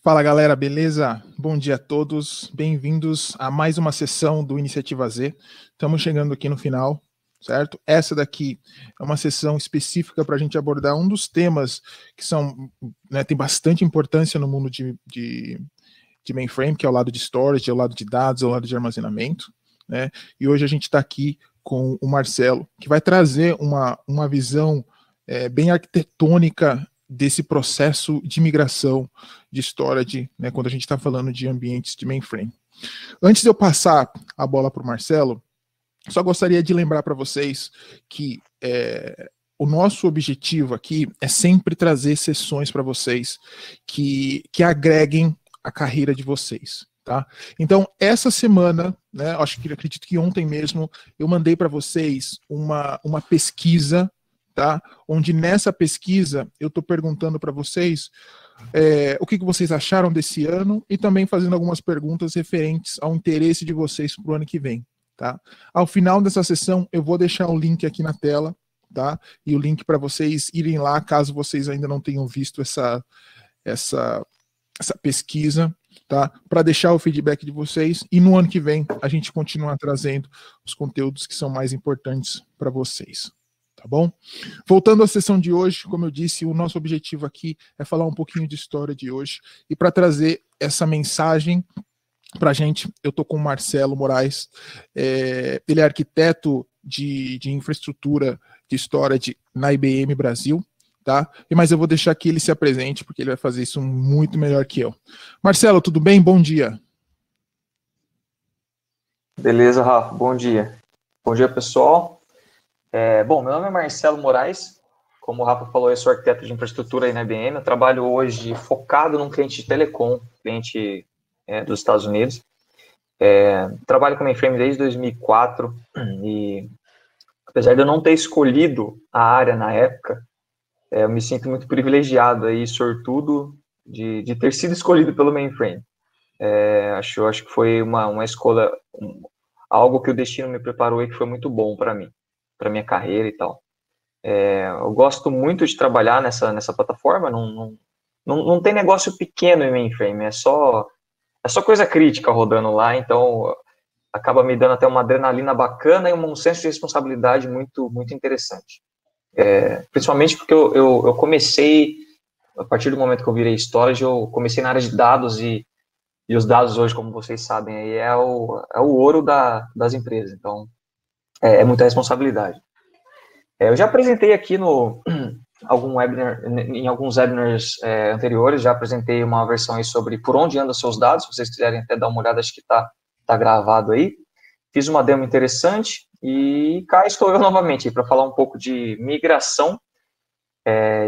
Fala galera, beleza? Bom dia a todos, bem-vindos a mais uma sessão do Iniciativa Z. Estamos chegando aqui no final, certo? Essa daqui é uma sessão específica para a gente abordar um dos temas que são, né, tem bastante importância no mundo de mainframe, que é o lado de storage, é o lado de dados, é o lado de armazenamento, né? E hoje a gente está aqui com o Marcelo, que vai trazer uma visão bem arquitetônica desse processo de migração de storage, né, quando a gente está falando de ambientes de mainframe. Antes de eu passar a bola para o Marcelo, só gostaria de lembrar para vocês que o nosso objetivo aqui é sempre trazer sessões para vocês que agreguem a carreira de vocês. Tá? Então, essa semana, né, acredito que ontem mesmo, eu mandei para vocês uma pesquisa, tá? Onde nessa pesquisa eu estou perguntando para vocês o que vocês acharam desse ano e também fazendo algumas perguntas referentes ao interesse de vocês para o ano que vem. Tá? Ao final dessa sessão, eu vou deixar o link aqui na tela, tá? E o link para vocês irem lá, caso vocês ainda não tenham visto essa pesquisa, tá? Para deixar o feedback de vocês e no ano que vem a gente continuar trazendo os conteúdos que são mais importantes para vocês. Tá bom? Voltando à sessão de hoje, como eu disse, o nosso objetivo aqui é falar um pouquinho de história de hoje e para trazer essa mensagem para a gente, eu estou com o Marcelo Moraes, ele é arquiteto de infraestrutura de storage na IBM Brasil, tá? Mas eu vou deixar que ele se apresente, porque ele vai fazer isso muito melhor que eu. Marcelo, tudo bem? Bom dia. Beleza, Rafa, bom dia. Bom dia, pessoal. Bom, meu nome é Marcelo Moraes, como o Rafa falou, eu sou arquiteto de infraestrutura aí na IBM, eu trabalho hoje focado num cliente de telecom, cliente dos Estados Unidos. Trabalho com mainframe desde 2004 e, apesar de eu não ter escolhido a área na época, eu me sinto muito privilegiado aí, sortudo, de ter sido escolhido pelo mainframe. Acho que foi uma escolha, algo que o destino me preparou e que foi muito bom para mim, para minha carreira e tal. Eu gosto muito de trabalhar nessa plataforma, não tem negócio pequeno em mainframe, é só coisa crítica rodando lá, então acaba me dando até uma adrenalina bacana e um senso de responsabilidade muito, muito interessante. Principalmente porque eu comecei, a partir do momento que eu virei storage, eu comecei na área de dados e os dados hoje, como vocês sabem, aí é o ouro das empresas, então é muita responsabilidade. Eu já apresentei aqui em alguns webinars anteriores, já apresentei uma versão aí sobre por onde andam seus dados, se vocês quiserem até dar uma olhada, acho que tá gravado aí. Fiz uma demo interessante e cá estou eu novamente para falar um pouco de migração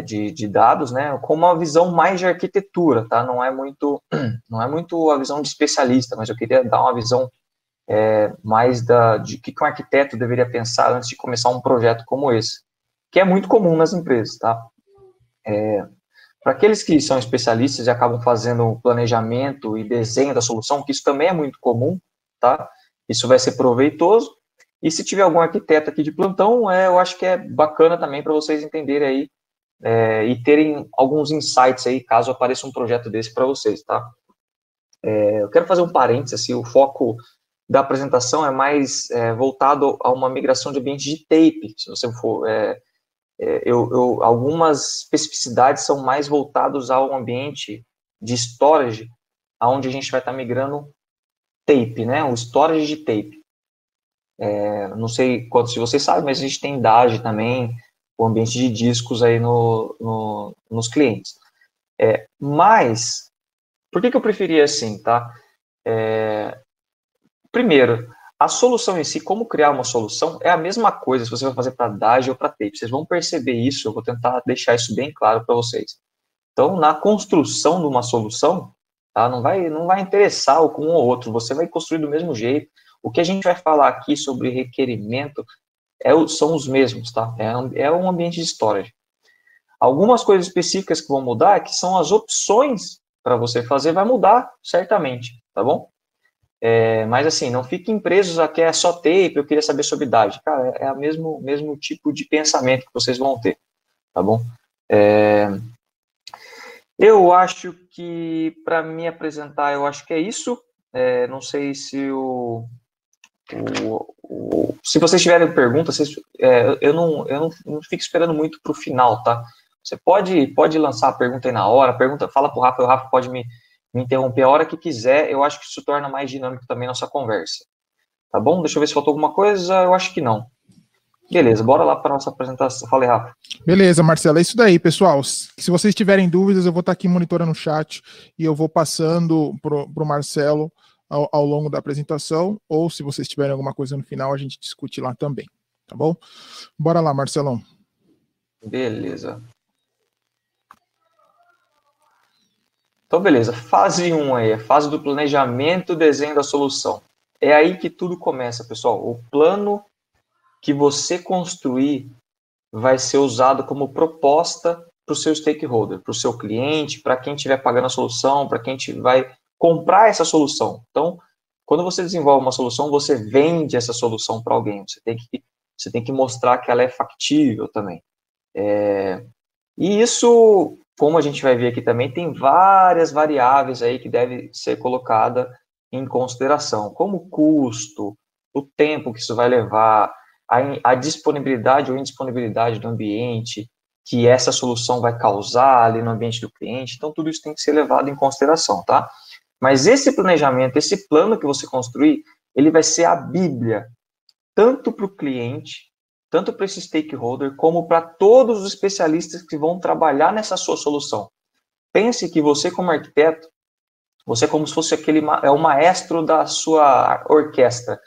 de dados, né, com uma visão mais de arquitetura, tá? Não é muito a visão de especialista, mas eu queria dar uma visão mais de que um arquiteto deveria pensar antes de começar um projeto como esse, que é muito comum nas empresas, tá? Para aqueles que são especialistas e acabam fazendo o planejamento e desenho da solução, que isso também é muito comum, tá? Isso vai ser proveitoso. E se tiver algum arquiteto aqui de plantão, eu acho que é bacana também para vocês entenderem aí e terem alguns insights aí, caso apareça um projeto desse para vocês, tá? Eu quero fazer um parênteses, assim, o foco da apresentação é mais voltado a uma migração de ambiente de tape. Se você for, algumas especificidades são mais voltados ao ambiente de storage, onde a gente vai estar migrando tape, né? O storage de tape. Não sei quantos de vocês sabem, mas a gente tem DAG também, o ambiente de discos aí nos clientes. Mas, por que eu preferia assim, tá? Primeiro, a solução em si, como criar uma solução, é a mesma coisa se você vai fazer para DAG ou para tape. Vocês vão perceber isso, eu vou tentar deixar isso bem claro para vocês. Então, na construção de uma solução, tá, não vai interessar com um ou outro, você vai construir do mesmo jeito. O que a gente vai falar aqui sobre requerimento são os mesmos, tá? É um ambiente de storage. Algumas coisas específicas que vão mudar, que são as opções para você fazer, vai mudar certamente, tá bom? Mas assim, não fiquem presos a que é só tape, eu queria saber sobre idade. Cara, é o mesmo tipo de pensamento que vocês vão ter, tá bom? Eu acho que para me apresentar, eu acho que é isso. Não sei se se vocês tiverem perguntas, eu não fico esperando muito para o final, tá? Você pode lançar a pergunta aí na hora, fala para o Rafa, pode me interromper a hora que quiser. Eu acho que isso torna mais dinâmico também nossa conversa. Tá bom? Deixa eu ver se faltou alguma coisa. Eu acho que não. Beleza, bora lá para nossa apresentação. Fala aí, Rafa. Beleza, Marcelo, é isso daí, pessoal. Se vocês tiverem dúvidas, eu vou estar aqui monitorando o chat e eu vou passando pro Marcelo ao longo da apresentação, ou se vocês tiverem alguma coisa no final, a gente discute lá também, tá bom? Bora lá, Marcelão. Beleza. Então, beleza. Fase 1 aí, a fase do planejamento, desenho da solução. É aí que tudo começa, pessoal. O plano que você construir vai ser usado como proposta para o seu stakeholder, para o seu cliente, para quem estiver pagando a solução, para quem vai comprar essa solução. Então, quando você desenvolve uma solução, você vende essa solução para alguém. Você tem que mostrar que ela é factível também. E isso, como a gente vai ver aqui também, tem várias variáveis aí que devem ser colocadas em consideração, como o custo, o tempo que isso vai levar, a disponibilidade ou indisponibilidade do ambiente que essa solução vai causar ali no ambiente do cliente. Então, tudo isso tem que ser levado em consideração, tá? Mas esse planejamento, esse plano que você construir, ele vai ser a Bíblia, tanto para o cliente, tanto para esse stakeholder, como para todos os especialistas que vão trabalhar nessa sua solução. Pense que você, como arquiteto, você é como se fosse o maestro da sua orquestra.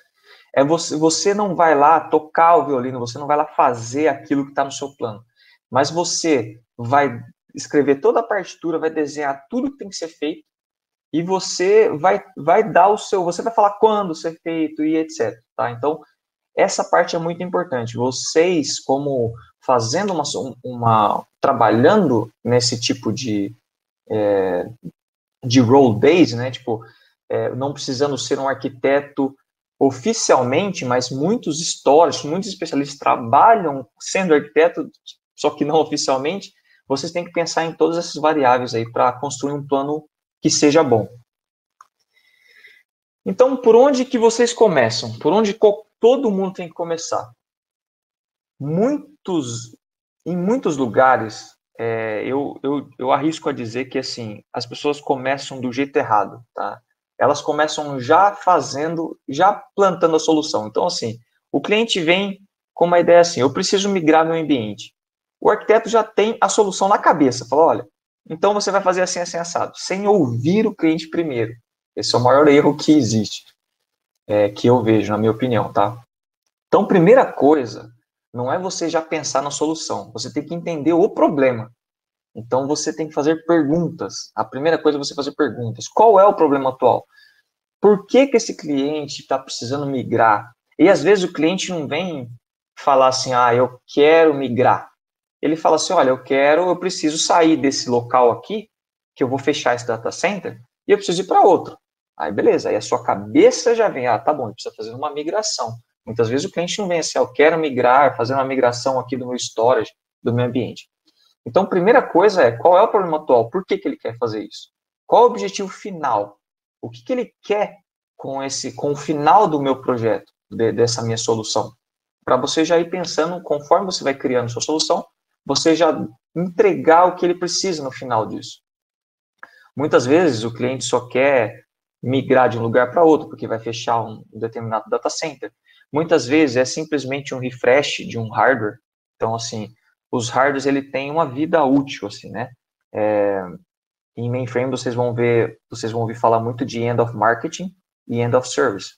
Você não vai lá tocar o violino, você não vai lá fazer aquilo que está no seu plano, mas você vai escrever toda a partitura, vai desenhar tudo que tem que ser feito, e você vai dar você vai falar quando ser feito e etc. Tá? Então, essa parte é muito importante. Vocês, como fazendo trabalhando nesse tipo de role days, né? Tipo, não precisando ser um arquiteto oficialmente, mas muitos históricos, muitos especialistas trabalham sendo arquiteto, só que não oficialmente. Vocês têm que pensar em todas essas variáveis aí para construir um plano que seja bom. Então, por onde que vocês começam? Por onde todo mundo tem que começar? Em muitos lugares, eu arrisco a dizer que assim, as pessoas começam do jeito errado, tá? Elas começam já plantando a solução. Então, assim, o cliente vem com uma ideia assim, eu preciso migrar meu ambiente. O arquiteto já tem a solução na cabeça, fala, olha, então você vai fazer assim, assim, assado, sem ouvir o cliente primeiro. Esse é o maior erro que existe, que eu vejo, na minha opinião, tá? Então, primeira coisa, não é você já pensar na solução, você tem que entender o problema. Então, você tem que fazer perguntas. A primeira coisa é você fazer perguntas. Qual é o problema atual? Por que esse cliente está precisando migrar? E, às vezes, o cliente não vem falar assim, eu quero migrar. Ele fala assim, olha, eu preciso sair desse local aqui, que eu vou fechar esse data center, e eu preciso ir para outro. Aí, beleza. Aí a sua cabeça já vem, tá bom, ele precisa fazer uma migração. Muitas vezes o cliente não vem assim, eu quero migrar, fazer uma migração aqui do meu storage, do meu ambiente. Então, a primeira coisa é, qual é o problema atual? Por que ele quer fazer isso? Qual é o objetivo final? O que ele quer com o final do meu projeto, dessa minha solução? Para você já ir pensando, conforme você vai criando sua solução, você já entregar o que ele precisa no final disso. Muitas vezes o cliente só quer migrar de um lugar para outro, porque vai fechar um determinado data center. Muitas vezes é simplesmente um refresh de um hardware. Então, assim, os hardwares ele tem uma vida útil, assim, né? Em mainframe vocês vão ouvir falar muito de end of marketing e end of service.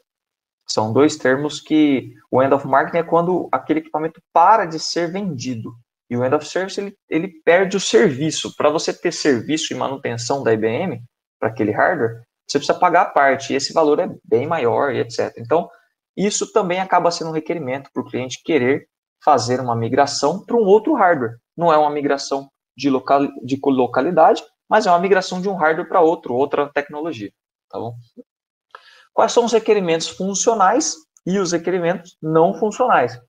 São dois termos que o end of marketing é quando aquele equipamento para de ser vendido. E o end of service ele perde o serviço. Para você ter serviço e manutenção da IBM para aquele hardware, você precisa pagar a parte. E esse valor é bem maior e etc. Então, isso também acaba sendo um requerimento para o cliente querer fazer uma migração para um outro hardware. Não é uma migração de localidade, mas é uma migração de um hardware para outra tecnologia. Tá bom? Quais são os requerimentos funcionais e os requerimentos não funcionais?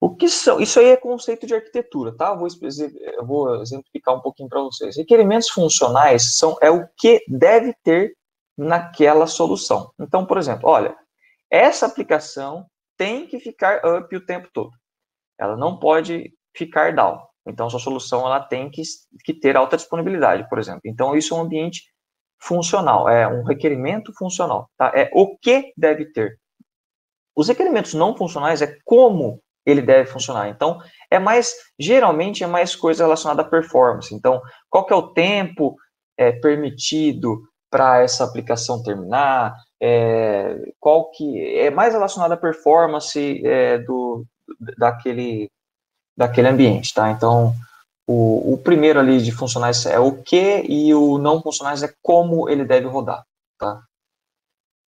O que são? Isso aí é conceito de arquitetura, tá? Eu vou exemplificar um pouquinho para vocês. Requerimentos funcionais é o que deve ter naquela solução. Então, por exemplo, olha, essa aplicação tem que ficar up o tempo todo. Ela não pode ficar down. Então, sua solução ela tem que ter alta disponibilidade, por exemplo. Então, isso é um ambiente funcional, é um requerimento funcional, tá? É o que deve ter. Os requerimentos não funcionais é como ele deve funcionar. Então, geralmente é mais coisa relacionada à performance. Então, qual que é o tempo permitido para essa aplicação terminar? Qual que é mais relacionado à performance daquele ambiente, tá? Então, o primeiro ali de funcionais é o que e o não funcionais é como ele deve rodar, tá?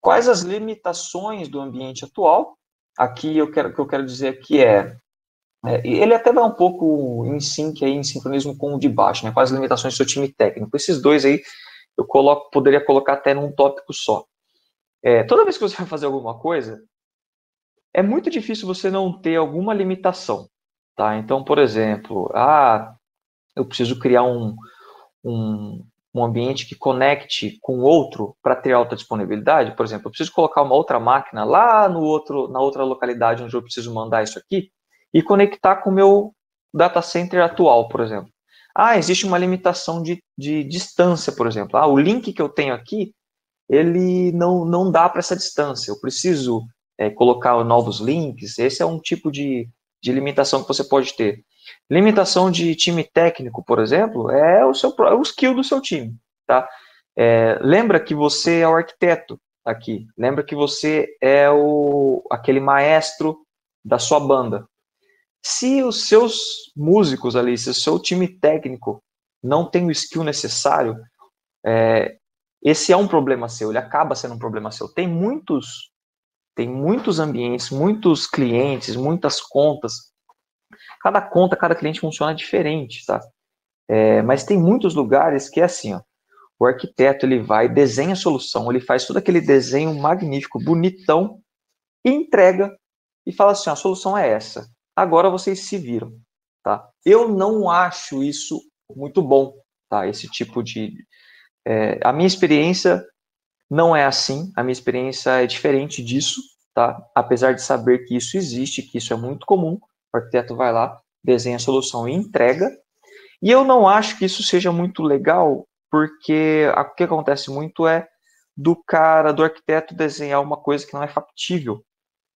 Quais as limitações do ambiente atual? Aqui o que eu quero dizer aqui ele até vai um pouco em sincronismo com o de baixo, né? Quais as limitações do seu time técnico? Esses dois aí eu poderia colocar até num tópico só. Toda vez que você vai fazer alguma coisa, é muito difícil você não ter alguma limitação, tá? Então, por exemplo, eu preciso criar um ambiente que conecte com outro para ter alta disponibilidade. Por exemplo, eu preciso colocar uma outra máquina lá na outra localidade onde eu preciso mandar isso aqui e conectar com o meu data center atual, por exemplo. Existe uma limitação de distância, por exemplo. O link que eu tenho aqui, ele não dá para essa distância. Eu preciso colocar novos links. Esse é um tipo de limitação que você pode ter. Limitação de time técnico, por exemplo, é o skill do seu time, tá? Lembra que você é o arquiteto aqui. Lembra que você é aquele maestro da sua banda. Se os seus músicos ali, se o seu time técnico não tem o skill necessário, esse é um problema seu, ele acaba sendo um problema seu. Tem muitos ambientes, muitos clientes, muitas contas. Cada conta, cada cliente funciona diferente, tá? Mas tem muitos lugares que é assim, ó. O arquiteto, ele vai, desenha a solução, ele faz todo aquele desenho magnífico, bonitão, e entrega, e fala assim, a solução é essa. Agora vocês se viram, tá? Eu não acho isso muito bom, tá? Esse tipo de... a minha experiência não é assim, a minha experiência é diferente disso, tá? Apesar de saber que isso existe, que isso é muito comum, o arquiteto vai lá, desenha a solução e entrega. E eu não acho que isso seja muito legal, porque o que acontece muito é do arquiteto desenhar uma coisa que não é factível.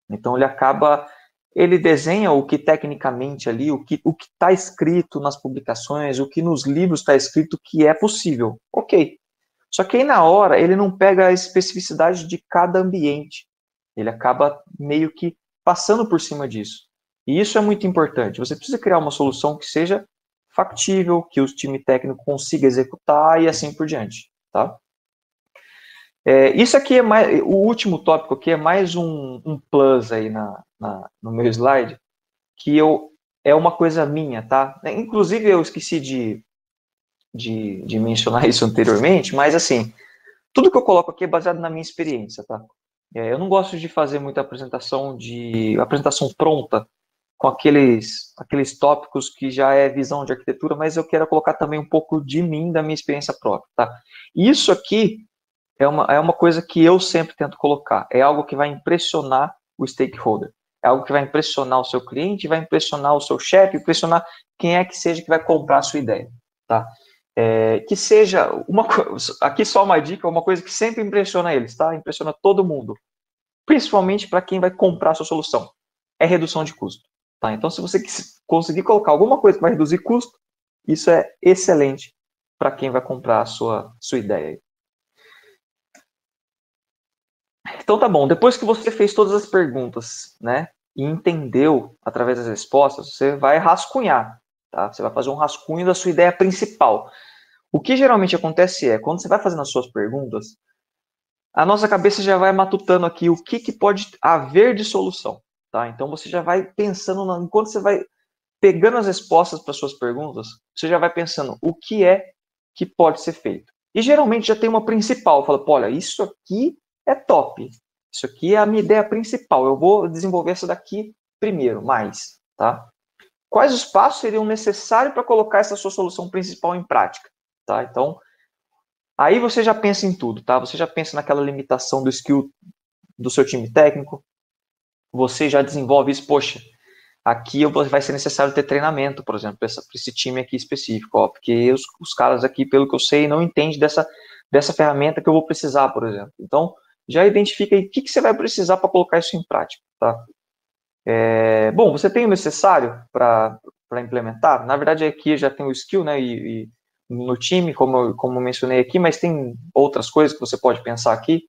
Então ele desenha o que tecnicamente ali, o que está escrito nas publicações, o que nos livros está escrito que é possível. Ok. Só que aí na hora ele não pega a especificidade de cada ambiente. Ele acaba meio que passando por cima disso. E isso é muito importante. Você precisa criar uma solução que seja factível, que o time técnico consiga executar e assim por diante, tá? Isso aqui o último tópico aqui é mais um plus aí no meu slide, que é uma coisa minha, tá? Inclusive eu esqueci de mencionar isso anteriormente, mas assim, tudo que eu coloco aqui é baseado na minha experiência, tá? Eu não gosto de fazer muita apresentação pronta, com aqueles tópicos que já é visão de arquitetura, mas eu quero colocar também um pouco de mim, da minha experiência própria, tá? Isso aqui é uma coisa que eu sempre tento colocar, é algo que vai impressionar o stakeholder, é algo que vai impressionar o seu cliente, vai impressionar o seu chefe, impressionar quem é que seja que vai comprar a sua ideia, tá? Que seja aqui só uma dica, uma coisa que sempre impressiona eles, tá? Impressiona todo mundo, principalmente para quem vai comprar a sua solução, é redução de custo. Tá? Então, se você conseguir colocar alguma coisa que vai reduzir custo, isso é excelente para quem vai comprar a sua ideia. Então, tá bom. Depois que você fez todas as perguntas, né, e entendeu através das respostas, você vai rascunhar. Tá? Você vai fazer um rascunho da sua ideia principal. O que geralmente acontece é, quando você vai fazendo as suas perguntas, a nossa cabeça já vai matutando aqui o que pode haver de solução. Tá? Então, você já vai pensando, enquanto você vai pegando as respostas para suas perguntas, você já vai pensando o que é que pode ser feito. E geralmente já tem uma principal. Fala, olha, isso aqui é top. Isso aqui é a minha ideia principal. Eu vou desenvolver essa daqui primeiro, mas tá? Quais os passos seriam necessários para colocar essa sua solução principal em prática, tá? Então, aí você já pensa em tudo, tá? Você já pensa naquela limitação do skill do seu time técnico, você já desenvolve isso, poxa, aqui vai ser necessário ter treinamento, por exemplo, para esse time aqui específico, ó, porque os caras aqui, pelo que eu sei, não entendem dessa ferramenta que eu vou precisar, por exemplo. Então, já identifica aí o que você vai precisar para colocar isso em prática, tá? Bom, você tem o necessário para implementar? Na verdade, aqui já tem o skill, né, e no time, como eu mencionei aqui, mas tem outras coisas que você pode pensar aqui,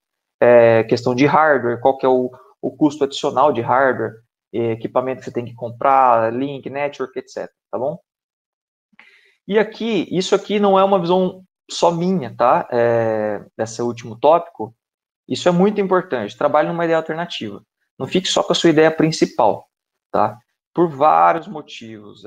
questão de hardware, qual que é o custo adicional de hardware, equipamento que você tem que comprar, link, network, etc, tá bom? E aqui, isso aqui não é uma visão só minha, tá? Desse último tópico, isso é muito importante, trabalhe numa ideia alternativa. Não fique só com a sua ideia principal, tá? Por vários motivos.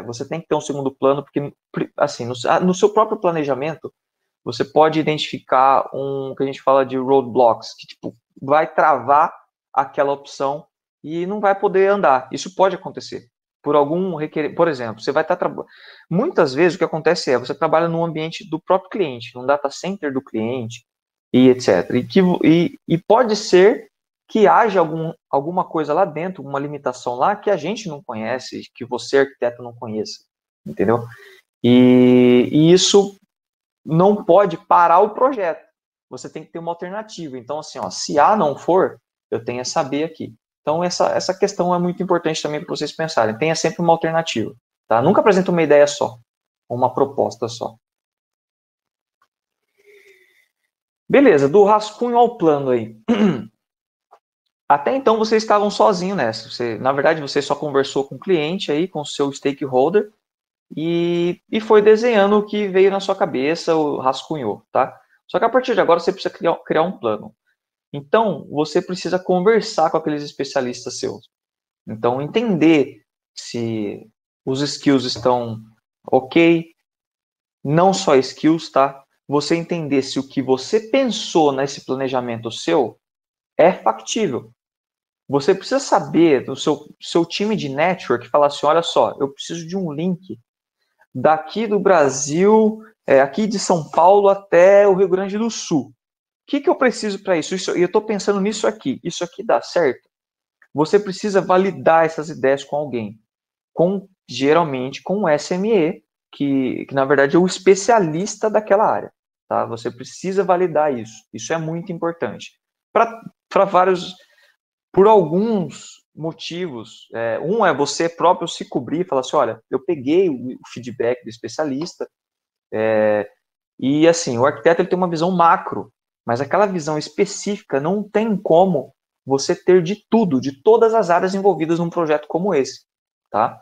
Você tem que ter um segundo plano, porque, assim, no seu próprio planejamento, você pode identificar o que a gente fala de roadblocks, que, tipo, vai travar aquela opção e não vai poder andar. Isso pode acontecer. Por exemplo, você vai estar trabalhando. Muitas vezes o que acontece você trabalha no ambiente do próprio cliente, no data center do cliente, e etc. E pode ser que haja alguma coisa lá dentro, uma limitação lá que a gente não conhece, que você, arquiteto, não conheça, entendeu? E isso não pode parar o projeto. Você tem que ter uma alternativa. Então, assim, ó, se A não for, eu tenho a saber aqui. Então, essa questão é muito importante também para vocês pensarem. Tenha sempre uma alternativa, tá? Nunca apresente uma ideia só, uma proposta só. Beleza, do rascunho ao plano aí. Até então vocês estavam sozinhos nessa. Na verdade, você só conversou com o cliente aí, com o seu stakeholder, e foi desenhando o que veio na sua cabeça, o rascunhou, tá? Só que a partir de agora você precisa criar um plano. Então, você precisa conversar com aqueles especialistas seus. Então, entender se os skills estão ok, não só skills, tá? Você entender se o que você pensou nesse planejamento seu é factível. Você precisa saber do seu time de network, falar assim, olha só, eu preciso de um link daqui do Brasil, aqui de São Paulo até o Rio Grande do Sul. O que eu preciso para isso? E eu estou pensando nisso aqui. Isso aqui dá certo? Você precisa validar essas ideias com alguém. Geralmente com um SME, que na verdade é o especialista daquela área. Tá? Você precisa validar isso. Isso é muito importante. Para vários... Por alguns motivos. Um é você próprio se cobrir e falar assim, olha, eu peguei o feedback do especialista e assim, o arquiteto ele tem uma visão macro, mas aquela visão específica não tem como você ter de tudo, de todas as áreas envolvidas num projeto como esse, tá?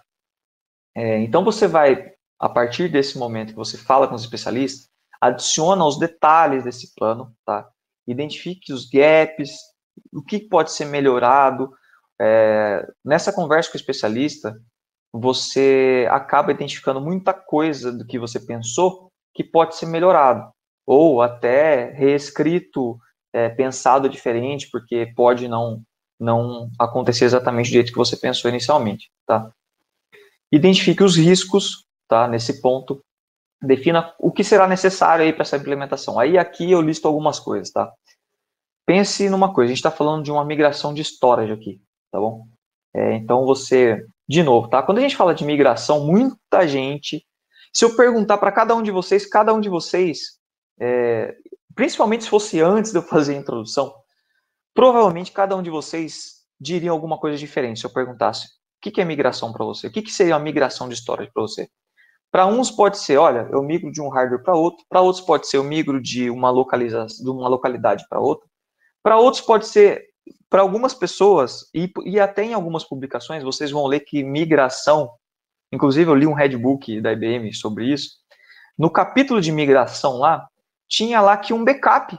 Então você vai, a partir desse momento que você fala com os especialistas, adiciona os detalhes desse plano, tá? Identifique os gaps, o que pode ser melhorado. Nessa conversa com o especialista, você acaba identificando muita coisa do que você pensou que pode ser melhorado, ou até reescrito, pensado diferente, porque pode não acontecer exatamente do jeito que você pensou inicialmente, tá? Identifique os riscos, tá? Nesse ponto, defina o que será necessário aí para essa implementação. Aí aqui eu listo algumas coisas, tá? Pense numa coisa, a gente está falando de uma migração de storage aqui, tá bom? Então você, de novo, tá? Quando a gente fala de migração, muita gente, se eu perguntar para cada um de vocês, principalmente se fosse antes de eu fazer a introdução, provavelmente cada um de vocês diria alguma coisa diferente se eu perguntasse o que é migração para você, o que seria uma migração de storage para você. Para uns pode ser, olha, eu migro de um hardware para outros pode ser eu migro de uma localidade para outra. Para outros pode ser, para algumas pessoas, e até em algumas publicações, vocês vão ler que migração, inclusive eu li um Redbook da IBM sobre isso, no capítulo de migração lá, tinha lá que um backup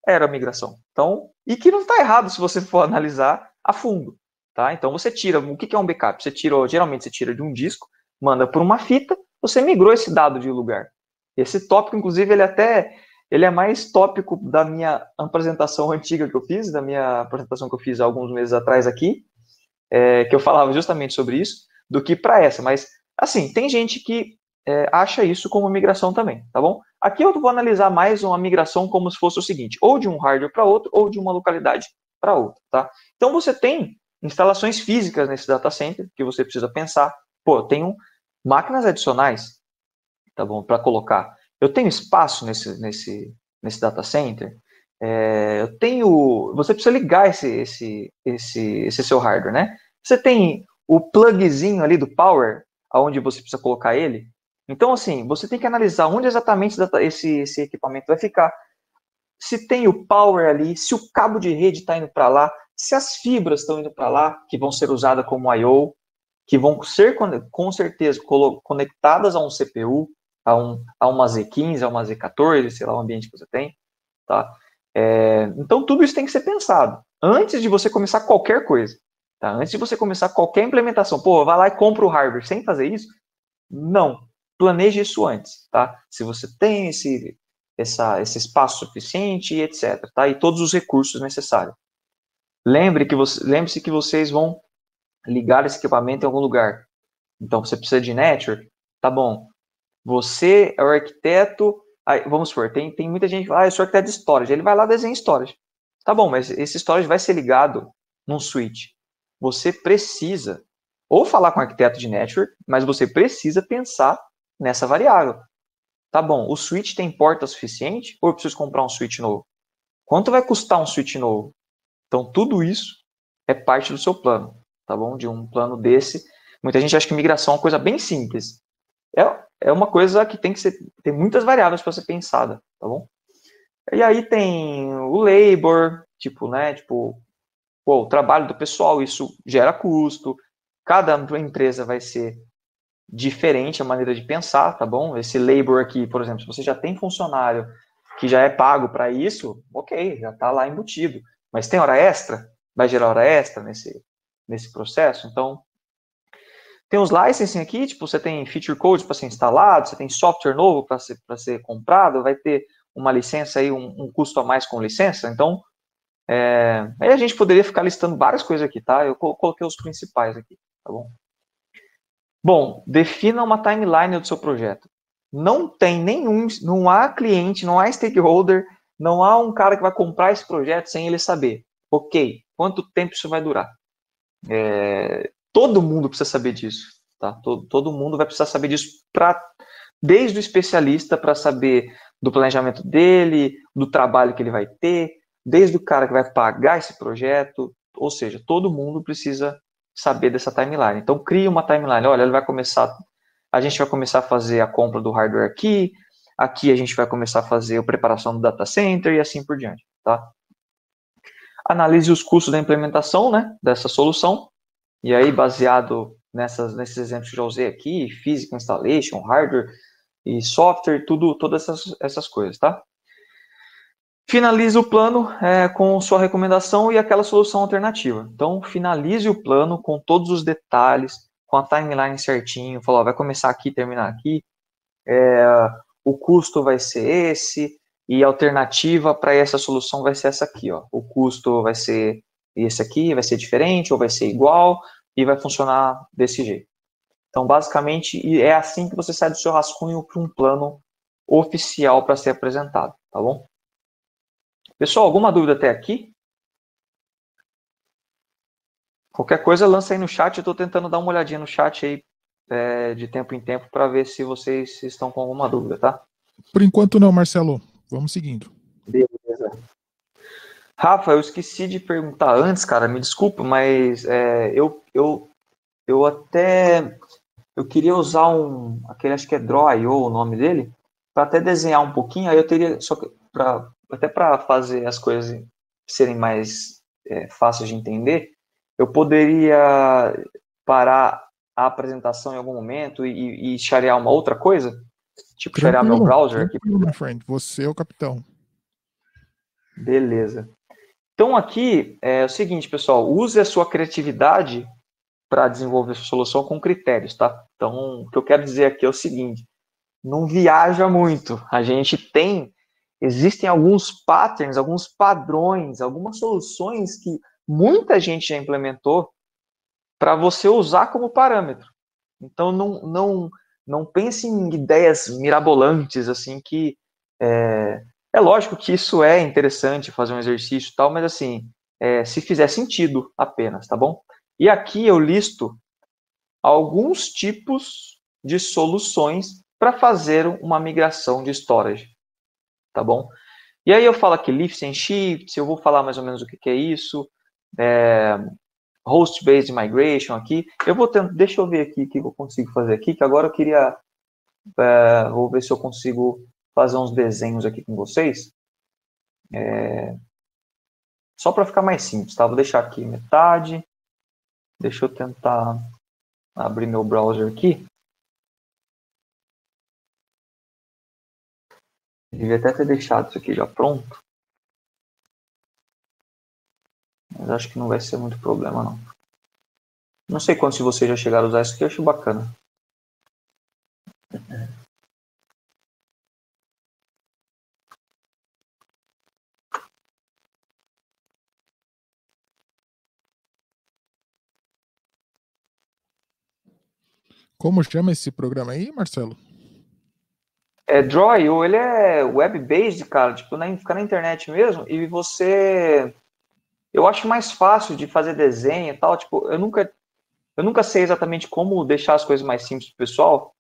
era migração. Então, e que não está errado se você for analisar a fundo, tá? Então você tira, o que é um backup? Geralmente você tira de um disco, manda por uma fita, você migrou esse dado de lugar. Esse tópico, inclusive, ele é mais tópico da minha apresentação antiga que eu fiz, da minha apresentação que eu fiz há alguns meses atrás aqui, que eu falava justamente sobre isso, do que para essa. Mas, assim, tem gente que acha isso como migração também, tá bom? Aqui eu vou analisar mais uma migração como se fosse o seguinte, ou de um hardware para outro, ou de uma localidade para outra, tá? Então, você tem instalações físicas nesse data center, que você precisa pensar, pô, eu tenho máquinas adicionais, tá bom, para colocar. Eu tenho espaço nesse data center, você precisa ligar esse seu hardware, né? Você tem o plugzinho ali do power, aonde você precisa colocar ele. Então, assim, você tem que analisar onde exatamente esse equipamento vai ficar, se tem o power ali, se o cabo de rede está indo para lá, se as fibras estão indo para lá, que vão ser usadas como I/O, que vão ser, com certeza, conectadas a um CPU, a uma Z15, a uma Z14, sei lá, o ambiente que você tem, tá? Então, tudo isso tem que ser pensado antes de você começar qualquer coisa, tá? Antes de você começar qualquer implementação. Pô, vai lá e compra o hardware sem fazer isso? Não. Planeje isso antes, tá? Se você tem esse espaço suficiente, etc, tá? E todos os recursos necessários. Lembre-se que vocês vão ligar esse equipamento em algum lugar. Então, você precisa de network, tá bom. Você é o arquiteto, aí, vamos supor, tem muita gente que fala, eu sou arquiteto de storage, ele vai lá e desenha storage. Tá bom, mas esse storage vai ser ligado num switch. Você precisa ou falar com o arquiteto de network, mas você precisa pensar nessa variável. Tá bom, o switch tem porta suficiente ou eu preciso comprar um switch novo? Quanto vai custar um switch novo? Então, tudo isso é parte do seu plano, tá bom? De um plano desse. Muita gente acha que migração é uma coisa bem simples. É uma coisa que tem muitas variáveis para ser pensada, tá bom? E aí tem o labor, o trabalho do pessoal, isso gera custo. Cada empresa vai ser diferente a maneira de pensar, tá bom? Esse labor aqui, por exemplo, se você já tem funcionário que já é pago para isso, ok, já está lá embutido. Mas tem hora extra? Vai gerar hora extra nesse processo? Então, tem os licensing aqui, tipo, você tem feature code para ser instalado, você tem software novo para ser comprado, vai ter uma licença aí, um custo a mais com licença. Então, aí a gente poderia ficar listando várias coisas aqui, tá? Eu coloquei os principais aqui, tá bom? Bom, defina uma timeline do seu projeto. Não há cliente, não há stakeholder, não há um cara que vai comprar esse projeto sem ele saber. Ok, quanto tempo isso vai durar? Todo mundo precisa saber disso, tá? Todo mundo vai precisar saber disso, desde o especialista para saber do planejamento dele, do trabalho que ele vai ter, desde o cara que vai pagar esse projeto, ou seja, todo mundo precisa saber dessa timeline. Então, cria uma timeline. Olha, a gente vai começar a fazer a compra do hardware aqui a gente vai começar a fazer a preparação do data center e assim por diante, tá? Analise os custos da implementação, né, dessa solução, e aí, baseado nesses exemplos que eu já usei aqui, physical installation, hardware e software, todas essas coisas, tá? Finalize o plano com sua recomendação e aquela solução alternativa. Então, finalize o plano com todos os detalhes, com a timeline certinho, falou, vai começar aqui, terminar aqui, o custo vai ser esse, e a alternativa para essa solução vai ser essa aqui, ó. O custo vai ser esse aqui, vai ser diferente, ou vai ser igual, e vai funcionar desse jeito. Então, basicamente, é assim que você sai do seu rascunho para um plano oficial para ser apresentado, tá bom? Pessoal, alguma dúvida até aqui? Qualquer coisa, lança aí no chat. Eu estou tentando dar uma olhadinha no chat aí de tempo em tempo para ver se vocês estão com alguma dúvida, tá? Por enquanto não, Marcelo. Vamos seguindo. Beleza. Rafa, eu esqueci de perguntar antes, cara, me desculpa, mas eu queria usar aquele, acho que é Draw.io o nome dele, para até desenhar um pouquinho, aí eu teria, até para fazer as coisas serem mais fáceis de entender, eu poderia parar a apresentação em algum momento e sharear uma outra coisa? Tipo, sharear meu browser aqui. My friend, você é o capitão. Beleza. Então, aqui é o seguinte, pessoal, use a sua criatividade para desenvolver sua solução com critérios, tá? Então, o que eu quero dizer aqui é o seguinte, não viaja muito. Existem alguns patterns, alguns padrões, algumas soluções que muita gente já implementou para você usar como parâmetro, Então, não pense em ideias mirabolantes, assim, que é lógico que isso é interessante, fazer um exercício e tal, mas, assim, se fizer sentido apenas, tá bom? E aqui eu listo alguns tipos de soluções para fazer uma migração de storage, tá bom? E aí eu falo aqui lift and shift, eu vou falar mais ou menos o que é isso, host-based migration aqui. Eu vou tentar, deixa eu ver aqui o que eu consigo fazer aqui, que agora eu queria, vou ver se eu consigo fazer uns desenhos aqui com vocês, só para ficar mais simples, tá? Vou deixar aqui metade, deixa eu tentar abrir meu browser aqui. Devia até ter deixado isso aqui já pronto. Mas acho que não vai ser muito problema, não. Não sei quantos de vocês já chegaram a usar isso aqui, eu acho bacana. Como chama esse programa aí, Marcelo? Draw.io, ele é web-based, cara, tipo, fica na internet mesmo, e você... Eu acho mais fácil de fazer desenho e tal, tipo, eu nunca sei exatamente como deixar as coisas mais simples pro pessoal.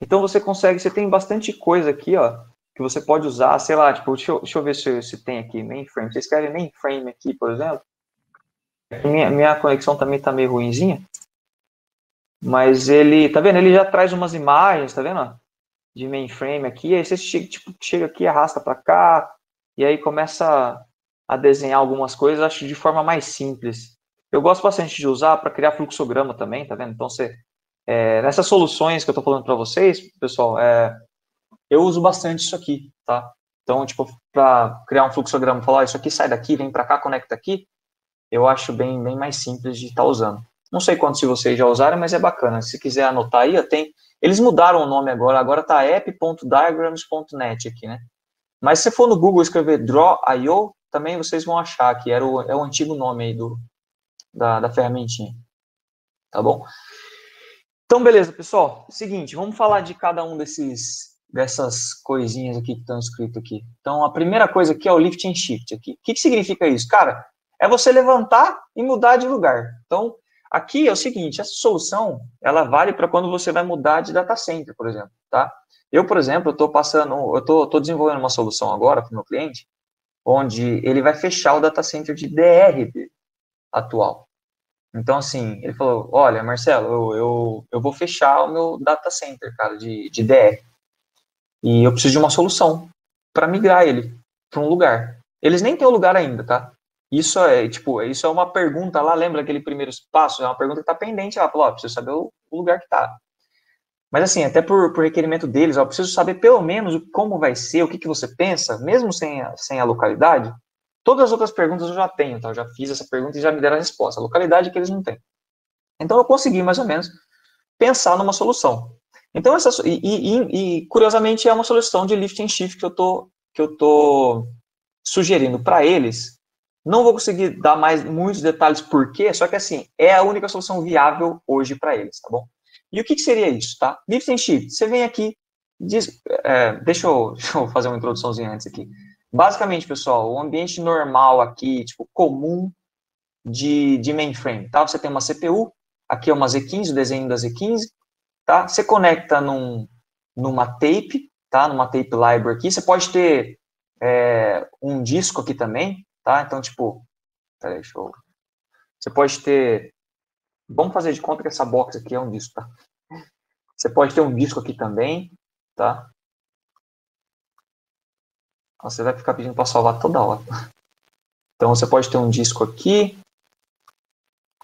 Então você tem bastante coisa aqui, ó, que você pode usar, sei lá, tipo, deixa eu ver se tem aqui mainframe. Você escreve mainframe aqui, por exemplo. Minha conexão também tá meio ruinzinha. Mas ele, tá vendo? Ele já traz umas imagens, tá vendo? De mainframe aqui, aí você chega aqui, arrasta para cá, e aí começa a desenhar algumas coisas, acho de forma mais simples. Eu gosto bastante de usar para criar fluxograma também, tá vendo? Então, nessas soluções que eu estou falando para vocês, pessoal, eu uso bastante isso aqui, tá? Então, tipo, para criar um fluxograma, falar, isso aqui sai daqui, vem para cá, conecta aqui, eu acho bem mais simples de estar usando. Não sei quantos de vocês já usaram, mas é bacana. Se quiser anotar aí, eles mudaram o nome agora tá app.diagrams.net aqui, né? Mas se for no Google escrever Draw.io, também vocês vão achar que é o antigo nome aí da ferramentinha. Tá bom? Então, beleza, pessoal. Seguinte, vamos falar de cada um dessas coisinhas aqui que estão escritas aqui. Então, a primeira coisa aqui é o lift and shift. Aqui. O que significa isso? Cara, é você levantar e mudar de lugar. Então, aqui é o seguinte, essa solução, ela vale para quando você vai mudar de data center, por exemplo, tá? Eu, por exemplo, eu tô desenvolvendo uma solução agora para o meu cliente, onde ele vai fechar o data center de DR atual. Então, assim, ele falou, olha, Marcelo, eu vou fechar o meu data center, cara, de DR. E eu preciso de uma solução para migrar ele para um lugar. Eles nem têm o lugar ainda, tá? Isso é uma pergunta lá, lembra aquele primeiro passo? É uma pergunta que está pendente lá, falou, preciso saber o lugar que está. Mas assim, até por requerimento deles, eu preciso saber pelo menos como vai ser, o que você pensa, mesmo sem a localidade. Todas as outras perguntas eu já tenho, tá? Eu já fiz essa pergunta e já me deram a resposta. A localidade é que eles não têm. Então eu consegui, mais ou menos, pensar numa solução. Então, curiosamente, é uma solução de lift and shift que eu tô sugerindo para eles. Não vou conseguir dar mais muitos detalhes por quê, só que assim, é a única solução viável hoje para eles, tá bom? E o que seria isso, tá? Lift and shift, você vem aqui, deixa eu fazer uma introduçãozinha antes aqui. Basicamente, pessoal, o ambiente normal aqui, tipo, comum de mainframe, tá? Você tem uma CPU, aqui é uma Z15, o desenho da Z15, tá? Você conecta numa tape, tá? Numa tape library aqui, você pode ter um disco aqui também, tá? Então, tipo, peraí, você pode ter, vamos fazer de conta que essa box aqui é um disco, tá? Você pode ter um disco aqui também, tá? Você vai ficar pedindo para salvar toda hora. Então, você pode ter um disco aqui.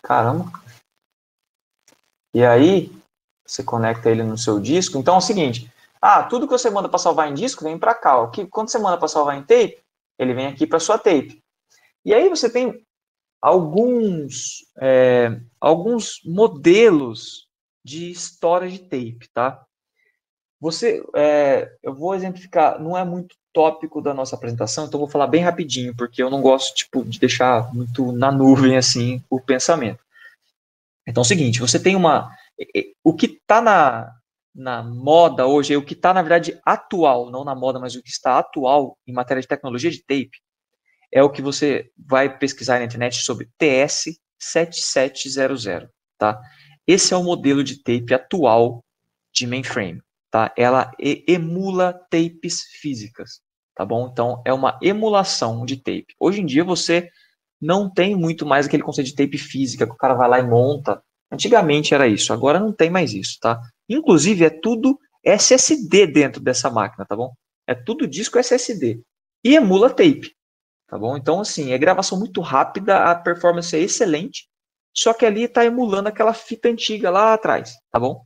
Caramba. E aí, você conecta ele no seu disco. Então, é o seguinte, tudo que você manda para salvar em disco vem para cá. Quando você manda para salvar em tape, ele vem aqui para sua tape. E aí você tem alguns modelos de storage tape, tá? Eu vou exemplificar, não é muito tópico da nossa apresentação, então eu vou falar bem rapidinho, porque eu não gosto de deixar muito na nuvem assim o pensamento. Então é o seguinte, você tem o que está na moda hoje, o que está, na verdade, atual, não na moda, mas o que está atual em matéria de tecnologia de tape, é o que você vai pesquisar na internet sobre TS7700, tá? Esse é o modelo de tape atual de mainframe, tá? Ela emula tapes físicas, tá bom? Então, é uma emulação de tape. Hoje em dia, você não tem muito mais aquele conceito de tape física, que o cara vai lá e monta. Antigamente era isso, agora não tem mais isso, tá? Inclusive, é tudo SSD dentro dessa máquina, tá bom? É tudo disco SSD. E emula tape, tá bom? Então, assim, é gravação muito rápida, a performance é excelente, só que ali está emulando aquela fita antiga lá atrás, tá bom?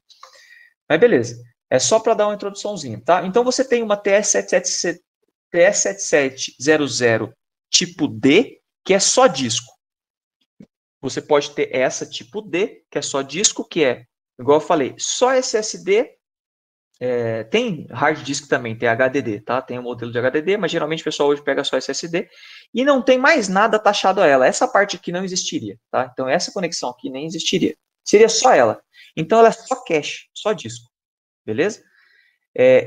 Mas beleza, é só para dar uma introduçãozinha, tá? Então, você tem uma TS7700 tipo D, que é só disco. Você pode ter essa tipo D, que é só disco, que é, igual eu falei, só SSD. Tem hard disk também, tem HDD, tá? Tem um modelo de HDD, mas geralmente o pessoal hoje pega só SSD e não tem mais nada taxado a ela. Essa parte aqui não existiria, tá? Então essa conexão aqui nem existiria. Seria só ela. Então ela é só cache, só disco, beleza?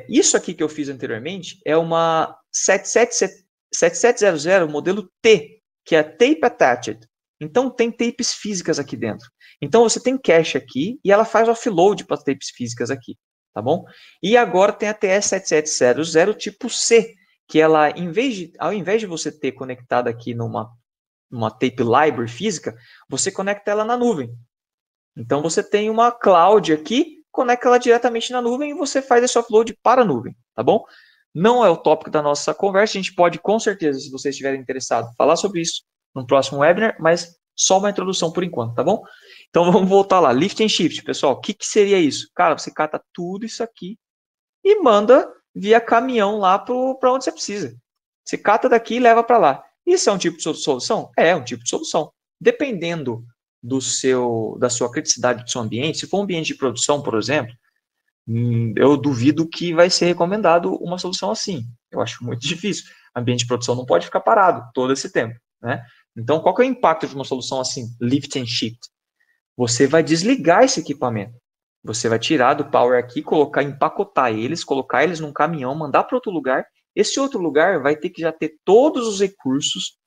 Isso aqui que eu fiz anteriormente é uma 7700 modelo T, que é Tape Attached. Então tem tapes físicas aqui dentro. Então você tem cache aqui e ela faz offload para as tapes físicas aqui, tá bom? E agora tem a TS7700 tipo C, que ela, ao invés de você ter conectado aqui numa tape library física, você conecta ela na nuvem. Então você tem uma cloud aqui, conecta ela diretamente na nuvem e você faz esse offload para a nuvem, tá bom? Não é o tópico da nossa conversa, a gente pode com certeza, se vocês estiverem interessados, falar sobre isso no próximo webinar, mas só uma introdução por enquanto, tá bom? Então vamos voltar lá, lift and shift, pessoal, o que seria isso? Cara, você cata tudo isso aqui e manda via caminhão lá para onde você precisa. Você cata daqui e leva para lá. Isso é um tipo de solução? É um tipo de solução. Dependendo da sua criticidade do seu ambiente, se for um ambiente de produção, por exemplo, eu duvido que vai ser recomendado uma solução assim. Eu acho muito difícil. O ambiente de produção não pode ficar parado todo esse tempo, né? Então, qual que é o impacto de uma solução assim, lift and shift? Você vai desligar esse equipamento. Você vai tirar do power aqui, empacotar eles, colocar eles num caminhão, mandar para outro lugar. Esse outro lugar vai ter que já ter todos os recursos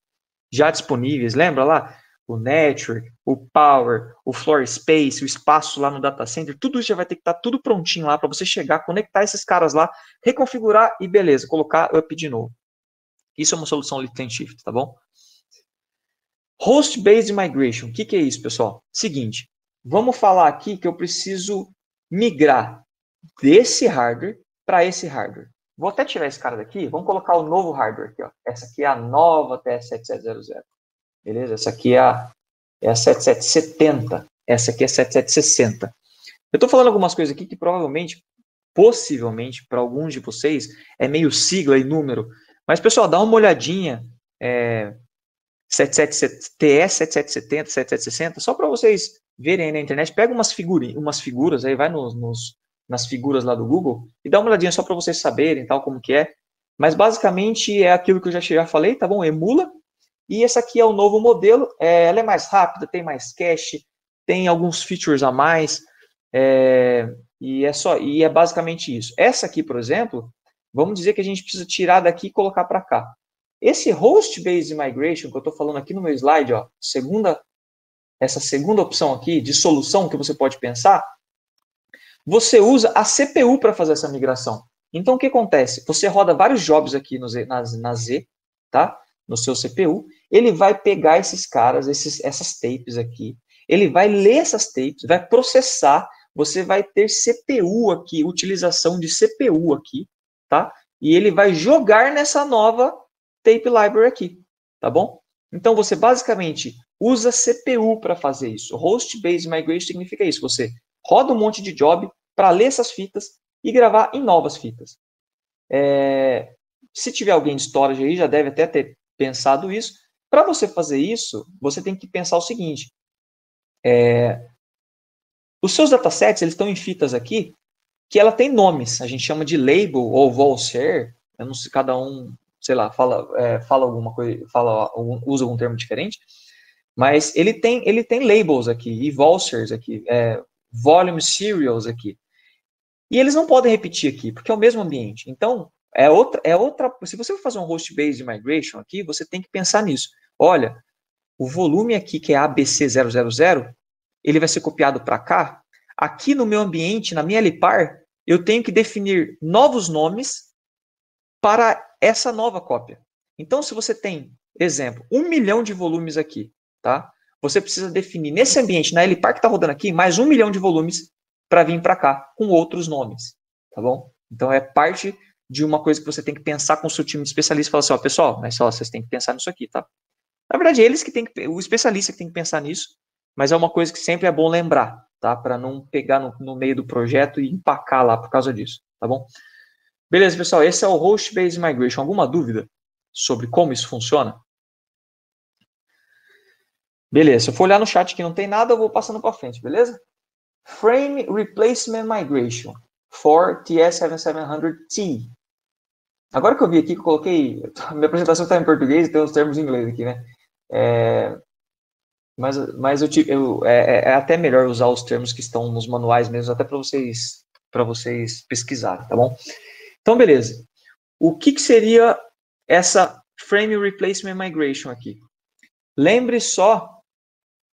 já disponíveis. Lembra lá? O network, o power, o floor space, o espaço lá no data center, tudo isso já vai ter que estar tudo prontinho lá para você chegar, conectar esses caras lá, reconfigurar e beleza, colocar up de novo. Isso é uma solução lift and shift, tá bom? Host-based migration, o que é isso, pessoal? Seguinte, vamos falar aqui que eu preciso migrar desse hardware para esse hardware. Vou até tirar esse cara daqui, vamos colocar o novo hardware aqui. Ó. Essa aqui é a nova TS7700. Beleza? Essa aqui é a 7770. Essa aqui é a 7760. Eu estou falando algumas coisas aqui que provavelmente, possivelmente, para alguns de vocês, é meio sigla e número. Mas, pessoal, dá uma olhadinha. TS7770, 7760, só para vocês verem aí na internet. Pega umas figuras, aí vai nas figuras lá do Google e dá uma olhadinha só para vocês saberem tal como que é. Mas basicamente é aquilo que eu já falei, tá bom? Emula. E esse aqui é o novo modelo. Ela é mais rápida, tem mais cache, tem alguns features a mais. E é basicamente isso. Essa aqui, por exemplo, vamos dizer que a gente precisa tirar daqui e colocar para cá. Esse host-based migration que eu estou falando aqui no meu slide, ó, essa segunda opção aqui de solução que você pode pensar, você usa a CPU para fazer essa migração. Então, o que acontece? Você roda vários jobs aqui na Z, tá? No seu CPU, ele vai pegar esses caras, essas tapes aqui, ele vai ler essas tapes, vai processar, você vai ter CPU aqui, utilização de CPU aqui, tá? E ele vai jogar nessa nova tape library aqui, tá bom? Então, você basicamente usa CPU para fazer isso. Host-based migration significa isso. Você roda um monte de job para ler essas fitas e gravar em novas fitas. Se tiver alguém de storage aí, já deve até ter pensado isso. Para você fazer isso, você tem que pensar o seguinte. Os seus datasets, eles estão em fitas aqui que ela tem nomes. A gente chama de label ou volshare. Eu não sei, cada um, sei lá, fala alguma coisa, usa algum termo diferente. Mas ele tem labels aqui, e Volsers aqui, volume serials aqui. E eles não podem repetir aqui, porque é o mesmo ambiente. Então, é outra. Se você for fazer um host-based migration aqui, você tem que pensar nisso. Olha, o volume aqui, que é ABC000, ele vai ser copiado para cá. Aqui no meu ambiente, na minha LPAR, eu tenho que definir novos nomes para essa nova cópia. Então, se você tem, exemplo, 1 milhão de volumes aqui, tá? Você precisa definir nesse ambiente, na LPAR que está rodando aqui, mais 1 milhão de volumes para vir para cá, com outros nomes, tá bom? Então, é parte de uma coisa que você tem que pensar com o seu time de especialistas, falar assim, ó, pessoal, mas só vocês têm que pensar nisso aqui, tá? Na verdade, eles que tem que, o especialista que tem que pensar nisso, mas é uma coisa que sempre é bom lembrar, tá? Para não pegar no meio do projeto e empacar lá por causa disso, tá bom? Beleza, pessoal, esse é o Host-Based Migration. Alguma dúvida sobre como isso funciona? Beleza, se eu for olhar no chat que não tem nada, eu vou passando para frente, beleza? Frame Replacement Migration for TS7700T. Agora que eu vi aqui, que eu coloquei... Minha apresentação está em português e tem uns termos em inglês aqui, né? Mas é até melhor usar os termos que estão nos manuais mesmo, até para vocês pesquisarem, tá bom? Então, beleza. O que seria essa Frame Replacement Migration aqui? Lembre só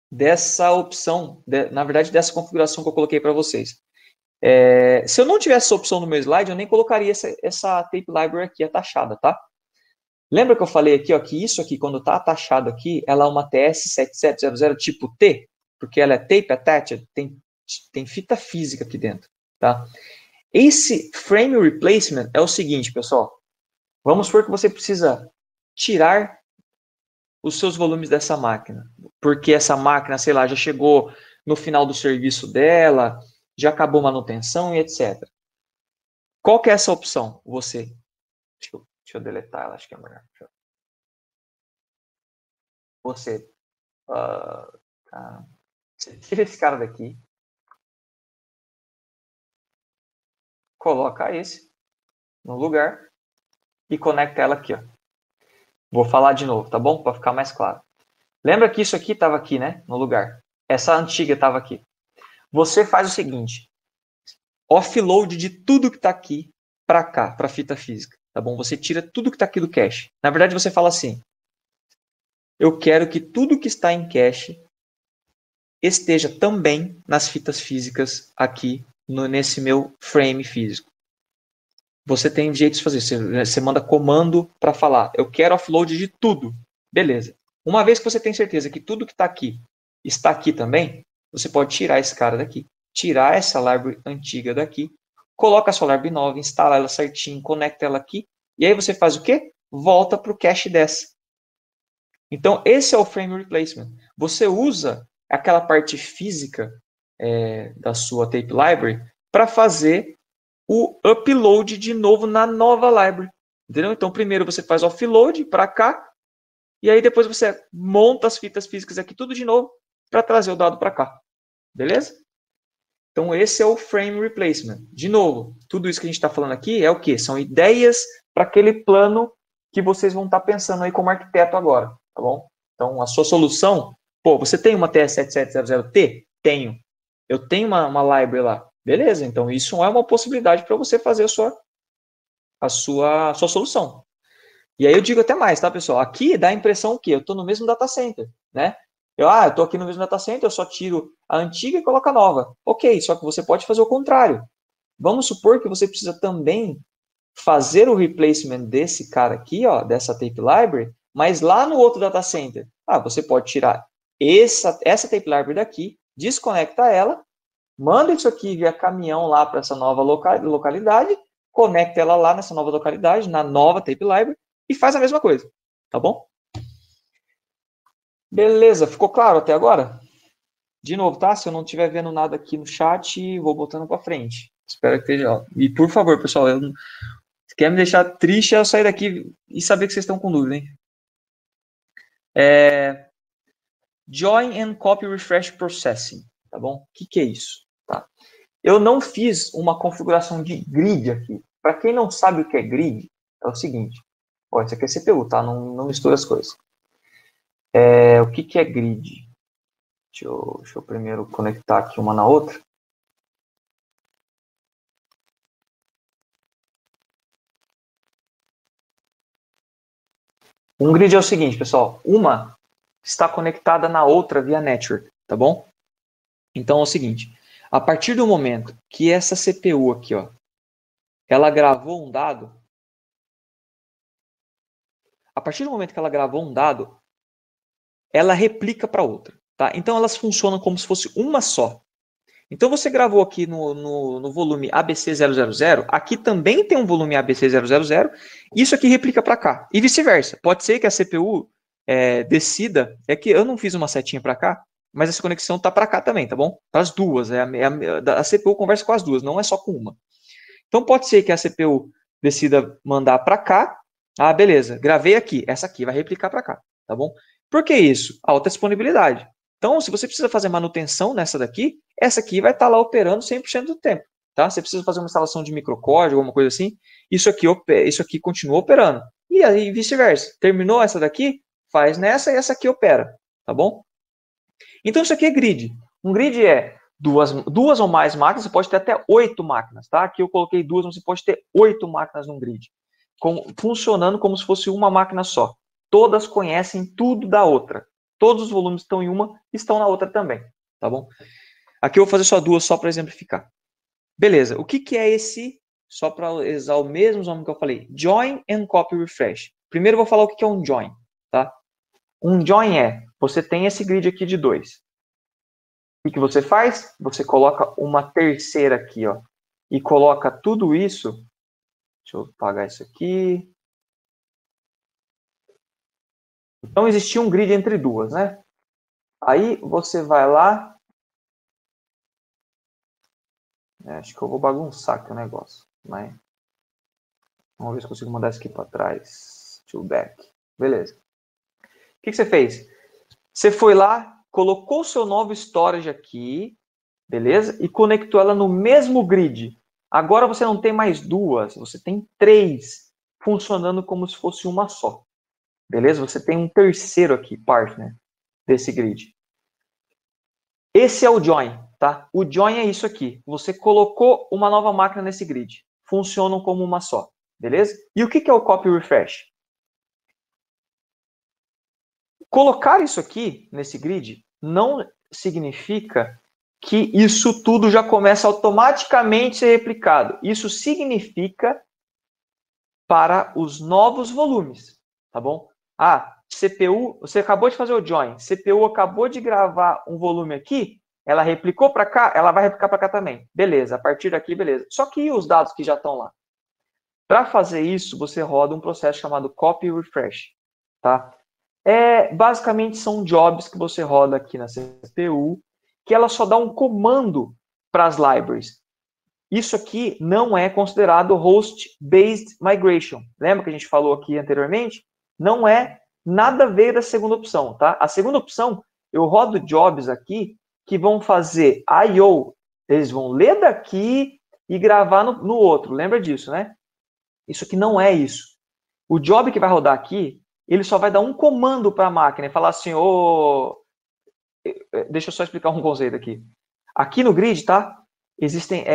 dessa opção, na verdade, dessa configuração que eu coloquei para vocês. Se eu não tivesse essa opção no meu slide, eu nem colocaria essa tape library aqui atachada, tá? Lembra que eu falei aqui, ó, que isso aqui, quando está atachado aqui, ela é uma TS7700 tipo T, porque ela é tape attached, tem fita física aqui dentro, tá? Esse frame replacement é o seguinte, pessoal. Vamos supor que você precisa tirar os seus volumes dessa máquina, porque essa máquina, sei lá, já chegou no final do serviço dela, já acabou a manutenção e etc. Qual que é essa opção? Deixa eu deletar ela, acho que é melhor. Você tira esse cara daqui, coloca esse no lugar e conecta ela aqui, ó. Vou falar de novo, tá bom? Para ficar mais claro. Lembra que isso aqui estava aqui, né? No lugar. Essa antiga estava aqui. Você faz o seguinte. Offload de tudo que está aqui para cá, para a fita física, tá bom? Você tira tudo que está aqui do cache. Na verdade, você fala assim. Eu quero que tudo que está em cache esteja também nas fitas físicas aqui nesse meu frame físico. Você tem jeito de fazer. Você manda comando para falar. Eu quero offload de tudo. Beleza. Uma vez que você tem certeza que tudo que está aqui também, você pode tirar esse cara daqui, tirar essa library antiga daqui, coloca a sua library nova, instala ela certinho, conecta ela aqui, e aí você faz o quê? Volta para o cache dessa. Então, esse é o frame replacement. Você usa aquela parte física da sua tape library para fazer o upload de novo na nova library. Entendeu? Então, primeiro você faz offload para cá, e aí depois você monta as fitas físicas aqui tudo de novo para trazer o dado para cá. Beleza? Então, esse é o frame replacement. De novo, tudo isso que a gente está falando aqui é o quê? São ideias para aquele plano que vocês vão estar pensando aí como arquiteto agora, tá bom? Então, a sua solução, você tem uma TS7700T? Tenho. Eu tenho uma library lá. Beleza, então isso é uma possibilidade para você fazer a sua solução. E aí eu digo até mais, tá, pessoal? Aqui dá a impressão que eu estou no mesmo data center, né? Eu estou aqui no mesmo data center, eu só tiro a antiga e coloco a nova. Ok, só que você pode fazer o contrário. Vamos supor que você precisa também fazer o replacement desse cara aqui, ó, dessa tape library, mas lá no outro data center. Você pode tirar essa tape library daqui, desconecta ela, manda isso aqui via caminhão lá para essa nova localidade, conecta ela lá nessa nova localidade, na nova tape library, e faz a mesma coisa, tá bom? Beleza, ficou claro até agora? De novo, tá? Se eu não estiver vendo nada aqui no chat, vou botando para frente. Espero que esteja. E por favor, pessoal, se quer me deixar triste, eu sair daqui e saber que vocês estão com dúvida, hein? Join and Copy Refresh Processing, tá bom? O que é isso? Tá? Eu não fiz uma configuração de grid aqui. Para quem não sabe o que é grid, é o seguinte. Isso aqui é CPU, tá? Não mistura as coisas. O que é grid? Deixa eu primeiro conectar aqui uma na outra. Um grid é o seguinte, pessoal. Uma está conectada na outra via network, tá bom? Então é o seguinte. A partir do momento que essa CPU aqui, ó, ela gravou um dado, a partir do momento que ela gravou um dado, ela replica para outra, tá? Então elas funcionam como se fosse uma só. Então você gravou aqui no volume ABC000, aqui também tem um volume ABC000, isso aqui replica para cá, e vice-versa. Pode ser que a CPU decida, é que eu não fiz uma setinha para cá, mas essa conexão tá para cá também, tá bom? Para as duas, a CPU conversa com as duas, não é só com uma. Então pode ser que a CPU decida mandar para cá, beleza, gravei aqui, essa aqui vai replicar para cá, tá bom? Por que isso? Alta disponibilidade. Então, se você precisa fazer manutenção nessa daqui, essa aqui vai estar lá operando 100% do tempo, tá? Você precisa fazer uma instalação de microcódigo, alguma coisa assim, isso aqui continua operando. E aí vice-versa. Terminou essa daqui, faz nessa e essa aqui opera, tá bom? Então, isso aqui é grid. Um grid é duas ou mais máquinas, você pode ter até 8 máquinas, tá? Aqui eu coloquei 2, mas você pode ter 8 máquinas num grid, funcionando como se fosse uma máquina só. Todas conhecem tudo da outra. Todos os volumes estão em uma, estão na outra também, tá bom? Aqui eu vou fazer só duas, só para exemplificar. Beleza, o que é esse, só para usar o mesmo nome que eu falei, join and copy refresh. Primeiro eu vou falar o que é um join, tá? Um join você tem esse grid aqui de 2. O que você faz? Você coloca uma terceira aqui, ó, e coloca tudo isso, deixa eu apagar isso aqui. Então, existia um grid entre duas, né? Aí, você vai lá. Acho que eu vou bagunçar aqui o negócio. Mas vamos ver se consigo mandar isso aqui para trás. To back. Beleza. O que você fez? Você foi lá, colocou o seu novo storage aqui, beleza? E conectou ela no mesmo grid. Agora você não tem mais duas, você tem 3 funcionando como se fosse uma só. Beleza? Você tem um terceiro aqui, partner, desse grid. Esse é o join, tá? O join é isso aqui. Você colocou uma nova máquina nesse grid. Funcionam como uma só, beleza? E o que é o copy refresh? Colocar isso aqui nesse grid não significa que isso tudo já começa automaticamente a ser replicado. Isso significa para os novos volumes, tá bom? CPU, você acabou de fazer o join, CPU acabou de gravar um volume aqui, ela replicou para cá, ela vai replicar para cá também. Beleza, a partir daqui, beleza. Só que os dados que já estão lá? Para fazer isso, você roda um processo chamado copy refresh, tá? Basicamente são jobs que você roda aqui na CPU, que ela só dá um comando para as libraries. Isso aqui não é considerado host-based migration. Lembra que a gente falou aqui anteriormente? Não é nada a ver da segunda opção, tá? A segunda opção, eu rodo jobs aqui que vão fazer I/O. Eles vão ler daqui e gravar no outro. Lembra disso, né? Isso aqui não é isso. O job que vai rodar aqui, ele só vai dar um comando para a máquina e falar assim, deixa eu só explicar um conceito aqui. Aqui no grid, tá? Existem,